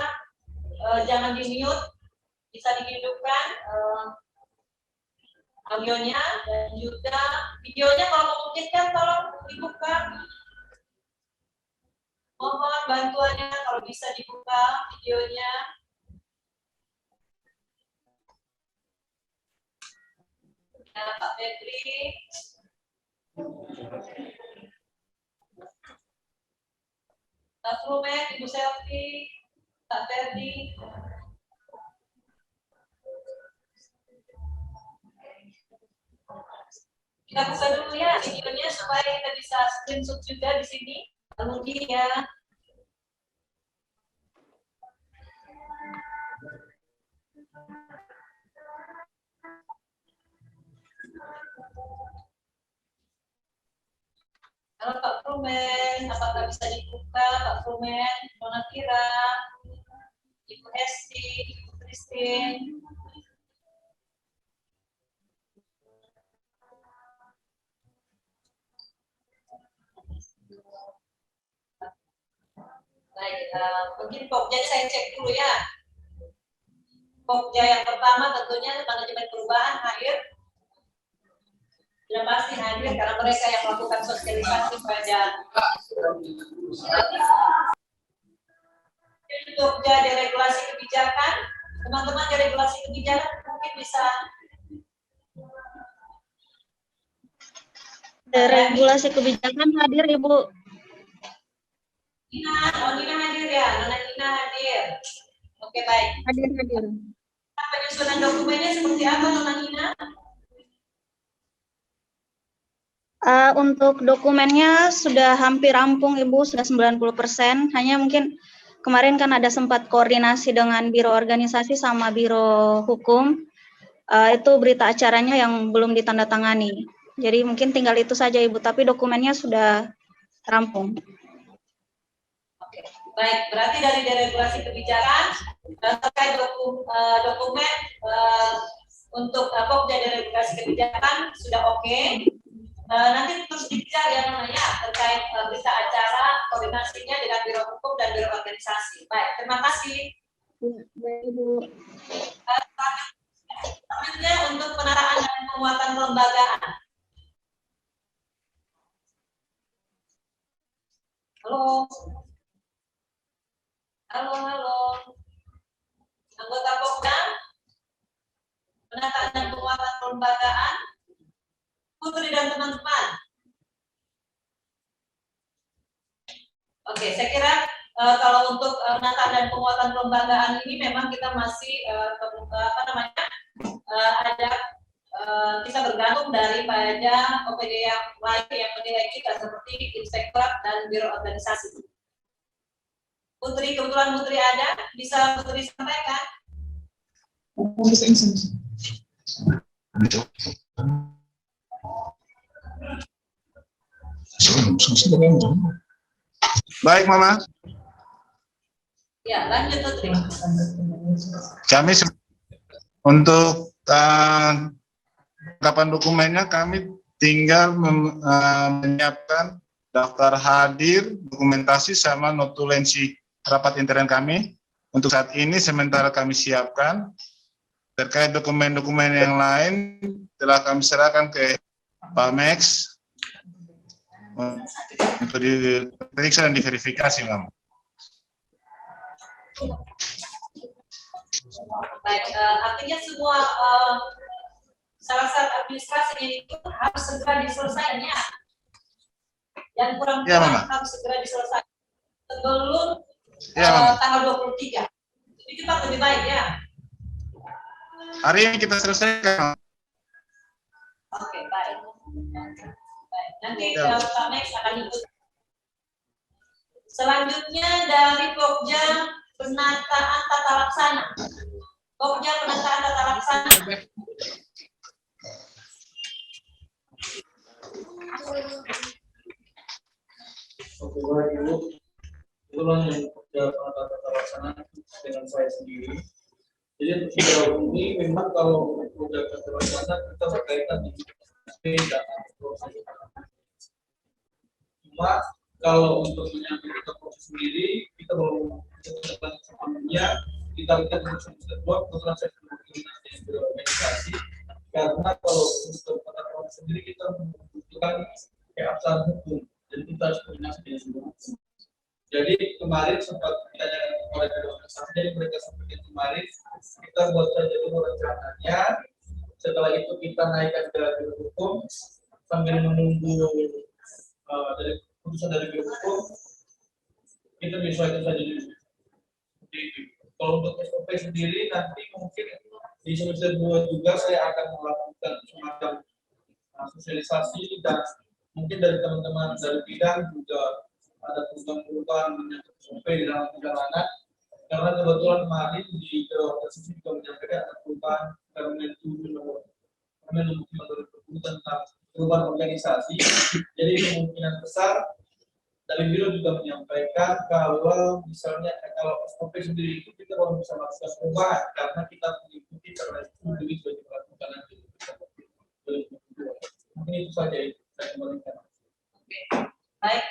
jangan di-mute, bisa dihidupkan audionya dan juga videonya kalau memungkinkan tolong dibuka. Mohon bantuannya kalau bisa dibuka videonya. Ya, Pak Febri. Pak Rumen, Ibu Selvi, Pak Ferdi. Kita buka dulu ya videonya supaya kita bisa screenshot juga di sini. Kemudian ya. Halo Pak Rumen, apakah bisa dibuka Pak Rumen, Nona Kira, Ibu Hesti, Ibu Christine. Baik, mungkin Pokja saya cek dulu ya. Pokja yang pertama tentunya manajemen perubahan hadir. Sudah pasti hadir karena mereka yang melakukan sosialisasi pada Pokja deregulasi kebijakan. Teman-teman deregulasi kebijakan mungkin bisa deregulasi kebijakan hadir Ibu. Nina hadir ya, Nona Nina hadir. Oke baik. Hadir. Penyusunan dokumennya seperti apa Nona Nina? Untuk dokumennya sudah hampir rampung Ibu, sudah 90%. Hanya mungkin kemarin kan ada sempat koordinasi dengan biro organisasi sama biro hukum. Itu berita acaranya yang belum ditandatangani. Jadi mungkin tinggal itu saja Ibu, tapi dokumennya sudah rampung. Oke, baik. Berarti dari deregulasi kebijakan terkait dokumen untuk Pokja dan regulasi kebijakan sudah oke. Nanti terus dikejar yang namanya terkait berita acara, koordinasinya dengan Biro Hukum dan Biro Organisasi. Baik, terima kasih. Selanjutnya untuk penataan dan penguatan kelembagaan. Halo. Halo, halo. Anggota Pokja, penataan dan penguatan kelembagaan. Putri dan teman-teman. Oke, saya kira kalau untuk penataan dan penguatan kelembagaan ini memang kita masih kita bergantung daripada OPD yang lain yang menilai kita seperti Inspektorat dan Biro Organisasi. Putri, kebetulan Putri ada, bisa Putri sampaikan? Baik, Mama. Ya, lanjut Putri. Kami untuk kelengkapan dokumennya kami tinggal menyiapkan daftar hadir, dokumentasi sama notulensi rapat intern kami. Untuk saat ini sementara kami siapkan. Terkait dokumen-dokumen yang lain telah kami serahkan ke Pak Max untuk diperiksa dan diverifikasi, Mama. Baik, artinya semua syarat-syarat administrasinya itu harus segera diselesaikan ya. Yang kurang-kurang harus segera diselesaikan sebelum tanggal 23. Jadi cepat lebih baik ya. Hari ini kita selesaikan. Oke, baik. Baik, nanti Pak Max akan ikut. Selanjutnya dari Pokja penataan tata laksana. Pokja penataan tata laksana. Oke, baik Ibu. Itulah yang Pokja penataan tata laksana dengan saya sendiri. Jadi sejauh ini memang kalau Pokja tata laksana kita berkaitan dengan data. Cuma kalau untuk menyampaikan proses sendiri, kita belum sebelumnya kita lihat untuk semester 2, kebetulan saya koordinasi berorganisasi, karena kalau untuk tata sendiri kita membutuhkan keabsahan hukum dan kita harus koordinasi dengan semua hukum. Jadi kemarin sempat ditanyakan oleh organisasi, jadi mereka sampaikan kemarin kita buat saja dulu rencananya. Setelah itu kita naikkan ke Biro Hukum sambil menunggu dari keputusan dari Biro Hukum, kita menyesuaikan saja dulu. Kalau untuk SOP sendiri nanti mungkin di semester 2 juga saya akan melakukan semacam sosialisasi dan mungkin dari teman-teman dari bidang juga ada perubahan-perubahan menyangkut SOP di dalam perjalanan, karena kebetulan kemarin di organisasi juga menyampaikan ada perubahan Permen 7 nomor 2020 tentang perubahan organisasi. Jadi kemungkinan besar dari Biro juga menyampaikan kalau misalnya kalau SOP sendiri itu kita belum bisa melakukan perubahan karena kita mengikuti karena itu demi sudah dilakukan nanti. Mungkin itu saja yang saya kembalikan. Oke, baik.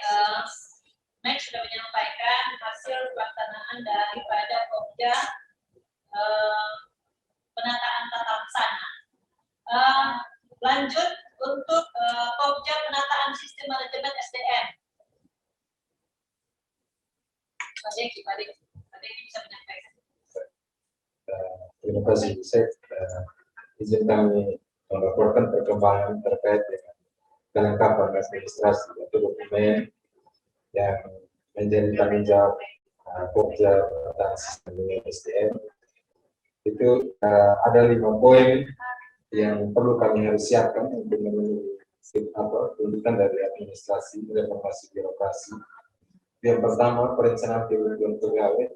Next sudah menyampaikan hasil pelaksanaan daripada Pokja penataan tata laksana. Lanjut untuk Pokja penataan sistem manajemen SDM. Pak Deki bisa menyampaikan. Terima kasih. Saya izin kami melaporkan perkembangan terkait dengan kelengkapan administrasi atau dokumen yang menjadi tanggung jawab Pokja tentang sistem SDM. Itu ada 5 poin yang perlu kami harus siapkan untuk memenuhi tuntutan dari administrasi reformasi birokrasi. Yang pertama, perencanaan kebutuhan pegawai.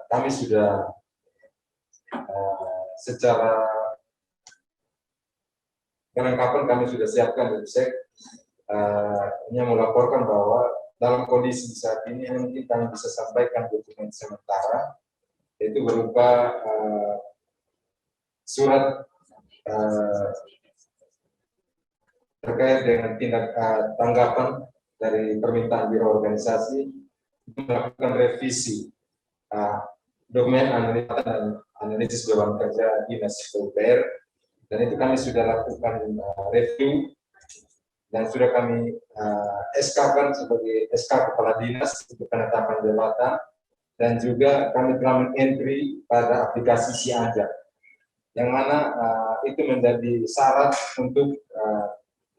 Kami sudah secara kelengkapan kami sudah siapkan dari SEK. Hanya melaporkan bahwa dalam kondisi saat ini mungkin kami bisa sampaikan dokumen sementara, yaitu berupa surat terkait dengan tanggapan dari permintaan biro organisasi melakukan revisi dokumen analisis beban kerja dinas PUPR, dan itu kami sudah lakukan review dan sudah kami SK-kan sebagai SK Kepala Dinas untuk penetapan jabatan, dan juga kami telah meng-entry pada aplikasi Siaja, yang mana itu menjadi syarat untuk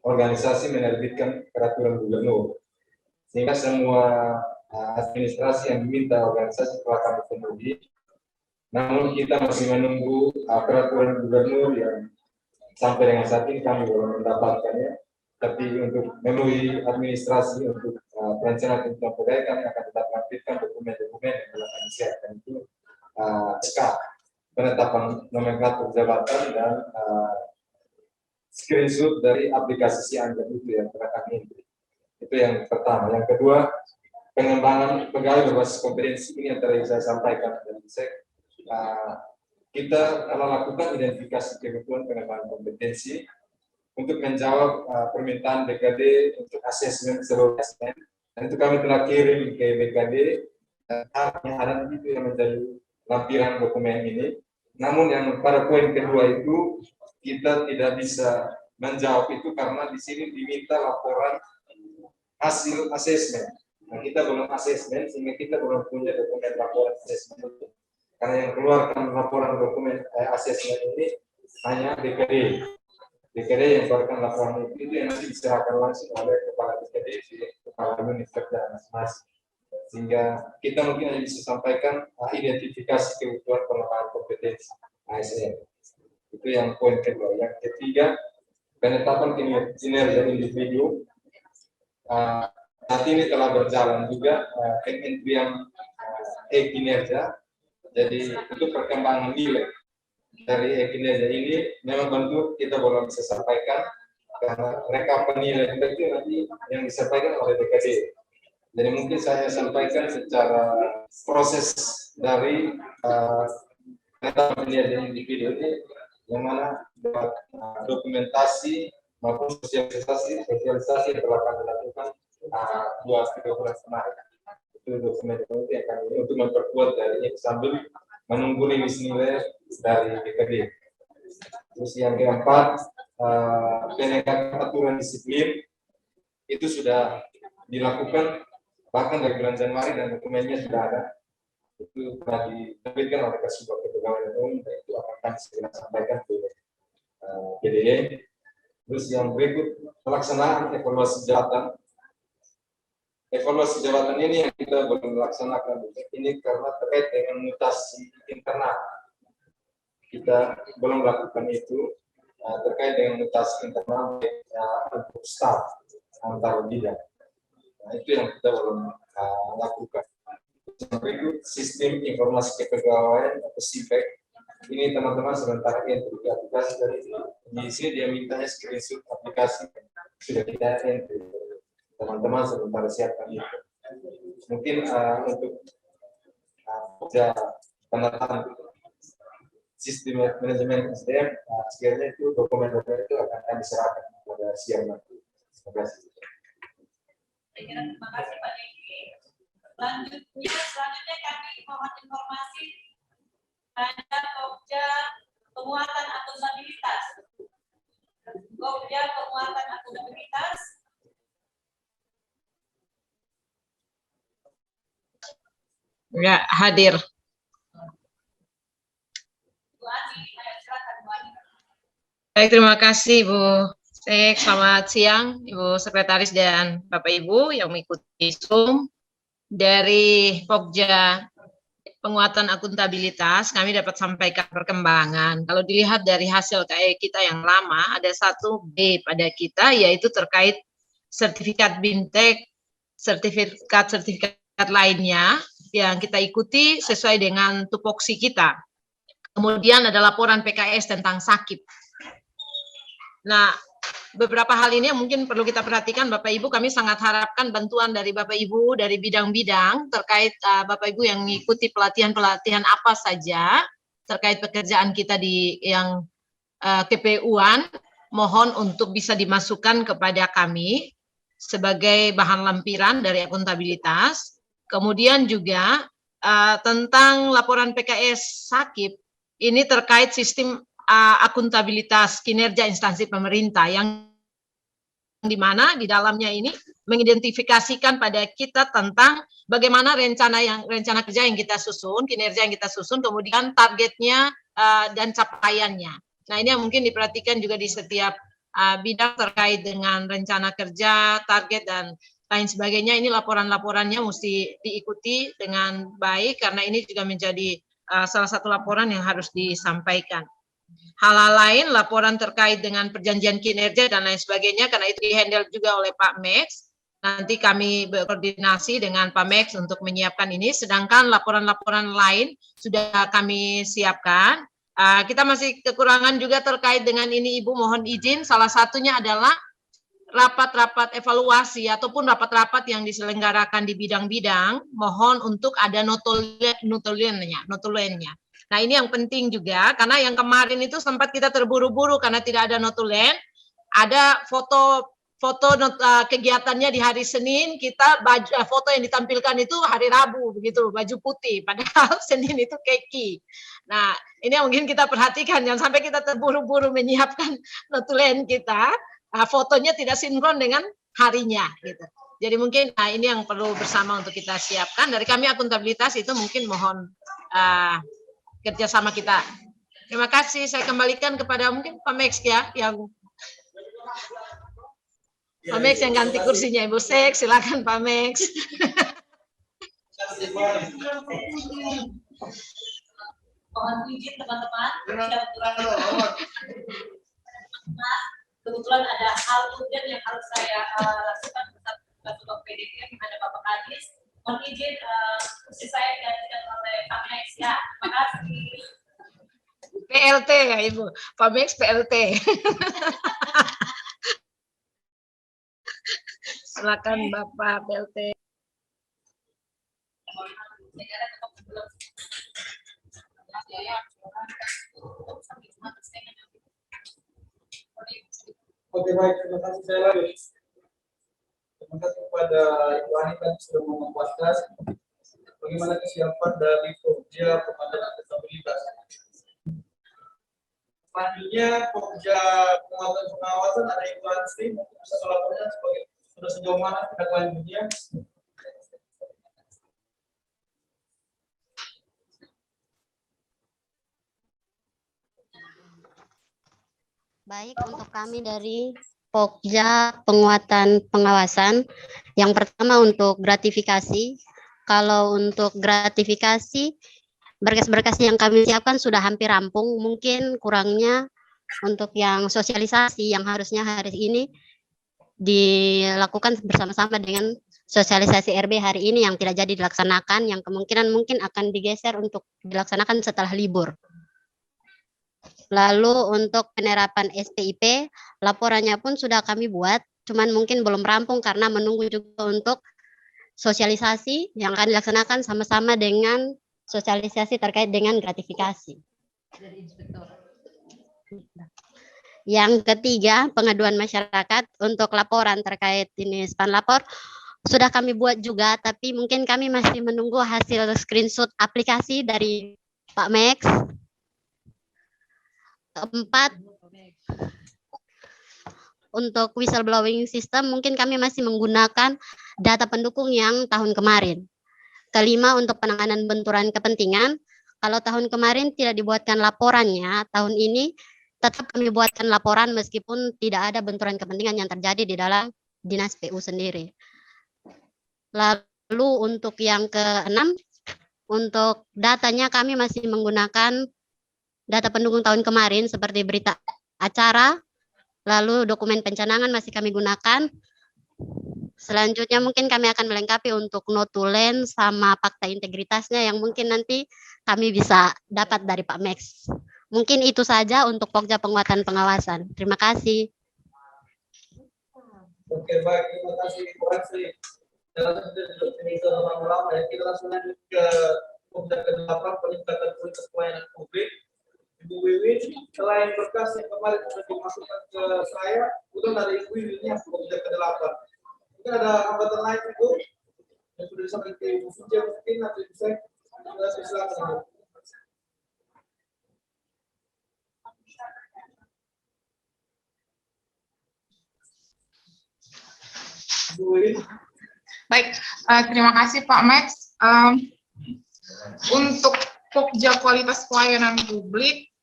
organisasi menerbitkan peraturan gubernur, sehingga semua administrasi yang diminta organisasi telah kami penuhi. Namun kita masih menunggu peraturan gubernur yang sampai dengan saat ini kami belum mendapatkannya. Tapi untuk memenuhi administrasi untuk perencanaan kebutuhan pegawai, kami akan tetap menerbitkan dokumen-dokumen yang telah kami siapkan, itu SK penetapan nomenklatur jabatan dan screenshot dari aplikasi Siaga itu yang telah kami ini. Itu yang pertama. Yang kedua, pengembangan pegawai berbasis kompetensi, ini yang tadi saya sampaikan dari kita telah lakukan identifikasi kebutuhan pengembangan kompetensi untuk menjawab permintaan BKD untuk asesmen seluruh asesmen, dan itu kami telah kirim ke BKD, dan ada itu yang menjadi lampiran dokumen ini. Namun yang pada poin kedua itu kita tidak bisa menjawab itu karena di sini diminta laporan hasil asesmen. Nah, kita belum asesmen sehingga kita belum punya dokumen laporan asesmen itu. Karena yang keluarkan laporan dokumen asesmen ini hanya BKD. BKD yang keluarkan laporan itu yang nanti diserahkan langsung oleh kepala BKD, kepala unit kerja masing-masing. Sehingga kita mungkin hanya bisa sampaikan identifikasi kebutuhan pengembangan kompetensi ASN. Itu yang poin kedua. Yang ketiga, penetapan kinerja individu. Saat ini telah berjalan juga pengentrian kinerja. Jadi untuk perkembangan nilai dari kinerja ini memang bentuk kita belum bisa sampaikan karena rekapan nilai itu nanti yang disampaikan oleh BKD. Jadi mungkin saya sampaikan secara proses dari penetapan kinerja individu ini, yang mana dokumentasi maupun sosialisasi yang telah kami lakukan 2-3 bulan kemarin. Itu dokumen itu yang kami untuk memperkuat dari ini sambil menunggu rilis nilai dari BKD. Terus yang keempat, penegakan aturan disiplin itu sudah dilakukan bahkan dari bulan Januari dan dokumennya sudah ada. Itu telah diterbitkan oleh Kasubag Kepegawaian Umum, dan itu akan kami segera sampaikan ke PDE. Terus yang berikut, pelaksanaan evaluasi jabatan. Evaluasi jabatan ini yang kita belum melaksanakan ini karena terkait dengan mutasi internal. Kita belum melakukan itu terkait dengan mutasi internal untuk staff antar bidang. Nah, itu yang kita belum lakukan. Yang berikut, sistem informasi kepegawaian atau SIPEK. Ini teman-teman sementara entry aplikasi dari di sini dia mintanya screenshot aplikasi sudah kita entry. Teman-teman sebentar siapkan itu. Mungkin untuk penataan sistem manajemen SDM, sekiranya itu dokumen-dokumen itu akan kami serahkan pada siang nanti. Terima kasih. Terima kasih Pak Eki. Selanjutnya kami mohon informasi pada Pokja penguatan akuntabilitas. Pokja penguatan akuntabilitas. Enggak hadir. Baik, terima kasih Bu Sek. Selamat siang Ibu Sekretaris dan Bapak Ibu yang mengikuti Zoom. Dari Pokja penguatan akuntabilitas, kami dapat sampaikan perkembangan. Kalau dilihat dari hasil KE kita yang lama, ada 1B pada kita, yaitu terkait sertifikat BINTEK, sertifikat lainnya yang kita ikuti sesuai dengan tupoksi kita. Kemudian ada laporan PKS tentang sakit. Nah, beberapa hal ini yang mungkin perlu kita perhatikan Bapak Ibu, kami sangat harapkan bantuan dari Bapak Ibu dari bidang-bidang terkait Bapak Ibu yang mengikuti pelatihan-pelatihan apa saja terkait pekerjaan kita di yang KPU-an, mohon untuk bisa dimasukkan kepada kami sebagai bahan lampiran dari akuntabilitas. Kemudian juga tentang laporan PKS Sakip, ini terkait sistem akuntabilitas kinerja instansi pemerintah yang di mana di dalamnya ini mengidentifikasikan pada kita tentang bagaimana rencana kerja yang kita susun, kinerja yang kita susun, kemudian targetnya dan capaiannya. Nah, ini yang mungkin diperhatikan juga di setiap bidang terkait dengan rencana kerja, target dan lain sebagainya. Ini laporan-laporannya mesti diikuti dengan baik karena ini juga menjadi salah satu laporan yang harus disampaikan. Hal-hal lain, laporan terkait dengan perjanjian kinerja dan lain sebagainya, karena itu dihandle juga oleh Pak Max. Nanti kami berkoordinasi dengan Pak Max untuk menyiapkan ini, sedangkan laporan-laporan lain sudah kami siapkan. Kita masih kekurangan juga terkait dengan ini, Ibu, mohon izin. Salah satunya adalah rapat-rapat evaluasi ataupun rapat-rapat yang diselenggarakan di bidang-bidang, mohon untuk ada notulennya. Nah, ini yang penting juga, karena yang kemarin itu sempat kita terburu-buru karena tidak ada notulen, ada foto kegiatannya di hari Senin, kita foto yang ditampilkan itu hari Rabu, begitu, baju putih, padahal Senin itu keki. Nah, ini yang mungkin kita perhatikan, jangan sampai kita terburu-buru menyiapkan notulen kita, fotonya tidak sinkron dengan harinya, gitu. Jadi mungkin ini yang perlu bersama untuk kita siapkan. Dari kami akuntabilitas itu mungkin mohon kerjasama kita. Terima kasih. Saya kembalikan kepada mungkin Pak Max ya, yang Pak Max yang ganti kursinya Ibu Sek. Silakan Pak Max. Mohon izin teman-teman, kebetulan ada hal urgent yang harus saya lakukan bersama PDM, ada Bapak Kadis. Mohon izin kursi saya digantikan oleh Pak Max ya. Terima kasih. PLT ya Ibu, Pak Max PLT. Silakan Bapak PLT. Oke, baik, terima kasih saya lagi. Terima kasih kepada Ibu Anita yang sudah menguatkan bagaimana kesiapan dari Pokja Pemantauan Akuntabilitas. Selanjutnya Pokja Penguatan Pengawasan ada Ibu Ansri, mungkin bisa melaporkan sebagai sudah sejauh mana tindak lanjutnya. Baik, untuk kami dari Pokja Penguatan Pengawasan, yang pertama untuk gratifikasi. Kalau untuk gratifikasi, berkas-berkas yang kami siapkan sudah hampir rampung, mungkin kurangnya untuk yang sosialisasi yang harusnya hari ini dilakukan bersama-sama dengan sosialisasi RB hari ini yang tidak jadi dilaksanakan, yang kemungkinan mungkin akan digeser untuk dilaksanakan setelah libur. Lalu untuk penerapan SPIP, laporannya pun sudah kami buat, cuman mungkin belum rampung karena menunggu juga untuk sosialisasi yang akan dilaksanakan sama-sama dengan sosialisasi terkait dengan gratifikasi. Yang ketiga, pengaduan masyarakat untuk laporan terkait ini span lapor sudah kami buat juga, tapi mungkin kami masih menunggu hasil screenshot aplikasi dari Pak Max. Keempat, untuk whistleblowing system mungkin kami masih menggunakan data pendukung yang tahun kemarin. Kelima, untuk penanganan benturan kepentingan, kalau tahun kemarin tidak dibuatkan laporannya, tahun ini tetap kami buatkan laporan meskipun tidak ada benturan kepentingan yang terjadi di dalam dinas PU sendiri. Lalu untuk yang keenam, untuk datanya kami masih menggunakan data pendukung tahun kemarin seperti berita acara, lalu dokumen pencanangan masih kami gunakan. Selanjutnya mungkin kami akan melengkapi untuk notulen sama fakta integritasnya yang mungkin nanti kami bisa dapat dari Pak Max. Mungkin itu saja untuk Pokja Penguatan Pengawasan. Terima kasih. Oke, baik, terima kasih Ibu Ansri. Dalam ini lama-lama ya, kita langsung lanjut ke Pokja ke-8 peningkatan kualitas pelayanan publik. Wiwin, selain berkas yang kemarin sudah dimasukkan ke saya, itu dari Ibu Wiwinnya sudah ke-8. Mungkin ada hambatan lain itu yang sudah disampaikan ke Ibu Suja, mungkin nanti bisa silakan. Baik, terima kasih Pak Max. Untuk Pokja kualitas pelayanan publik,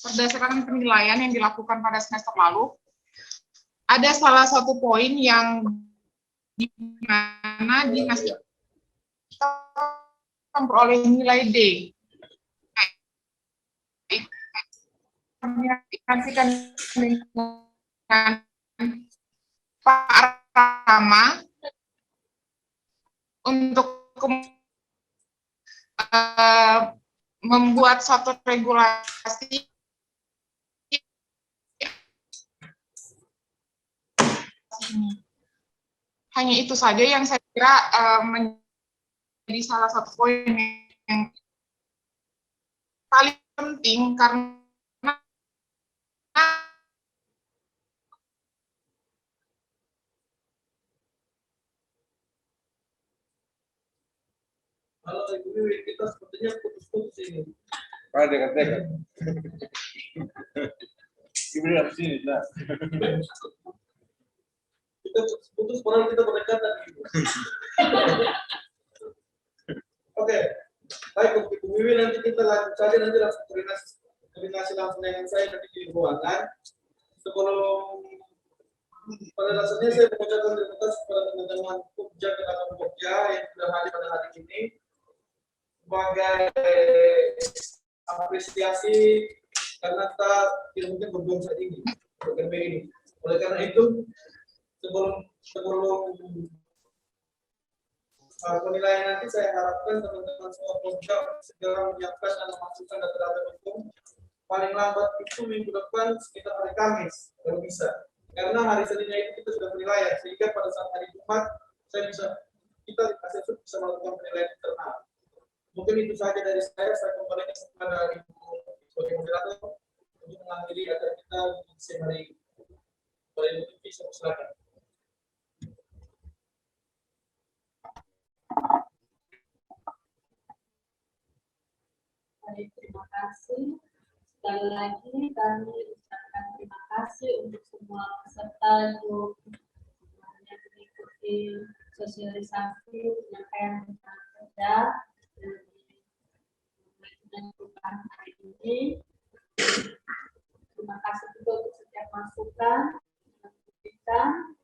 berdasarkan penilaian yang dilakukan pada semester lalu, ada salah satu poin yang di mana dinas kita memperoleh nilai D. Nantikan dengan Pak Rama untuk membuat suatu regulasi hanya itu saja yang saya kira menjadi salah satu poin yang paling penting karena Halo Ibu Wiwin, kita sepertinya putus-putus ini. Pak dekat-dekat. Ibu di sini, nah. Kita putus padahal kita berdekatan. Oke, baik Ibu Wiwin, nanti kita lanjut saja, nanti langsung koordinasi langsung dengan saya nanti di ruangan. Sebelum pada dasarnya saya mengucapkan terima kasih kepada teman-teman Pokja dan Pokja yang sudah hadir pada hari ini sebagai apresiasi karena kita tidak mungkin berjuang saat ini, PKB ini. Oleh karena itu, sebelum penilaian nanti saya harapkan teman-teman semua Pokja segera menyiapkan dan memasukkan data-data hukum paling lambat itu minggu depan sekitar hari Kamis kalau bisa. Karena hari Seninnya itu kita sudah penilaian, sehingga pada saat hari Jumat kita asesor bisa melakukan penilaian internal. Mungkin itu saja dari saya kembalikan kepada Ibu sebagai moderator untuk mengakhiri agar kita bisa hari Ibu bisa silakan. Baik, terima kasih. Sekali lagi kami ucapkan terima kasih untuk semua peserta yang mengikuti sosialisasi penyampaian tentang kerja dan perubahan hari ini. Terima kasih juga untuk setiap masukan yang diberikan.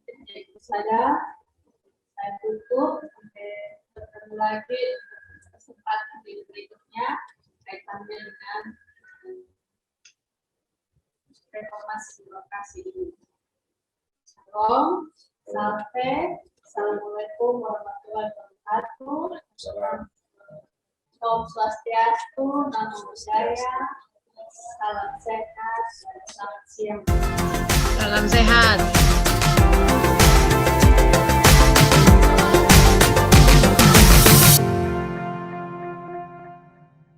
Jadi saya tutup sampai bertemu lagi kesempatan di berikutnya kaitannya dengan reformasi birokrasi ini. Shalom, sampai, assalamualaikum warahmatullahi wabarakatuh. Om Swastiastu, Namo Buddhaya, salam sehat, selamat siang. Salam sehat.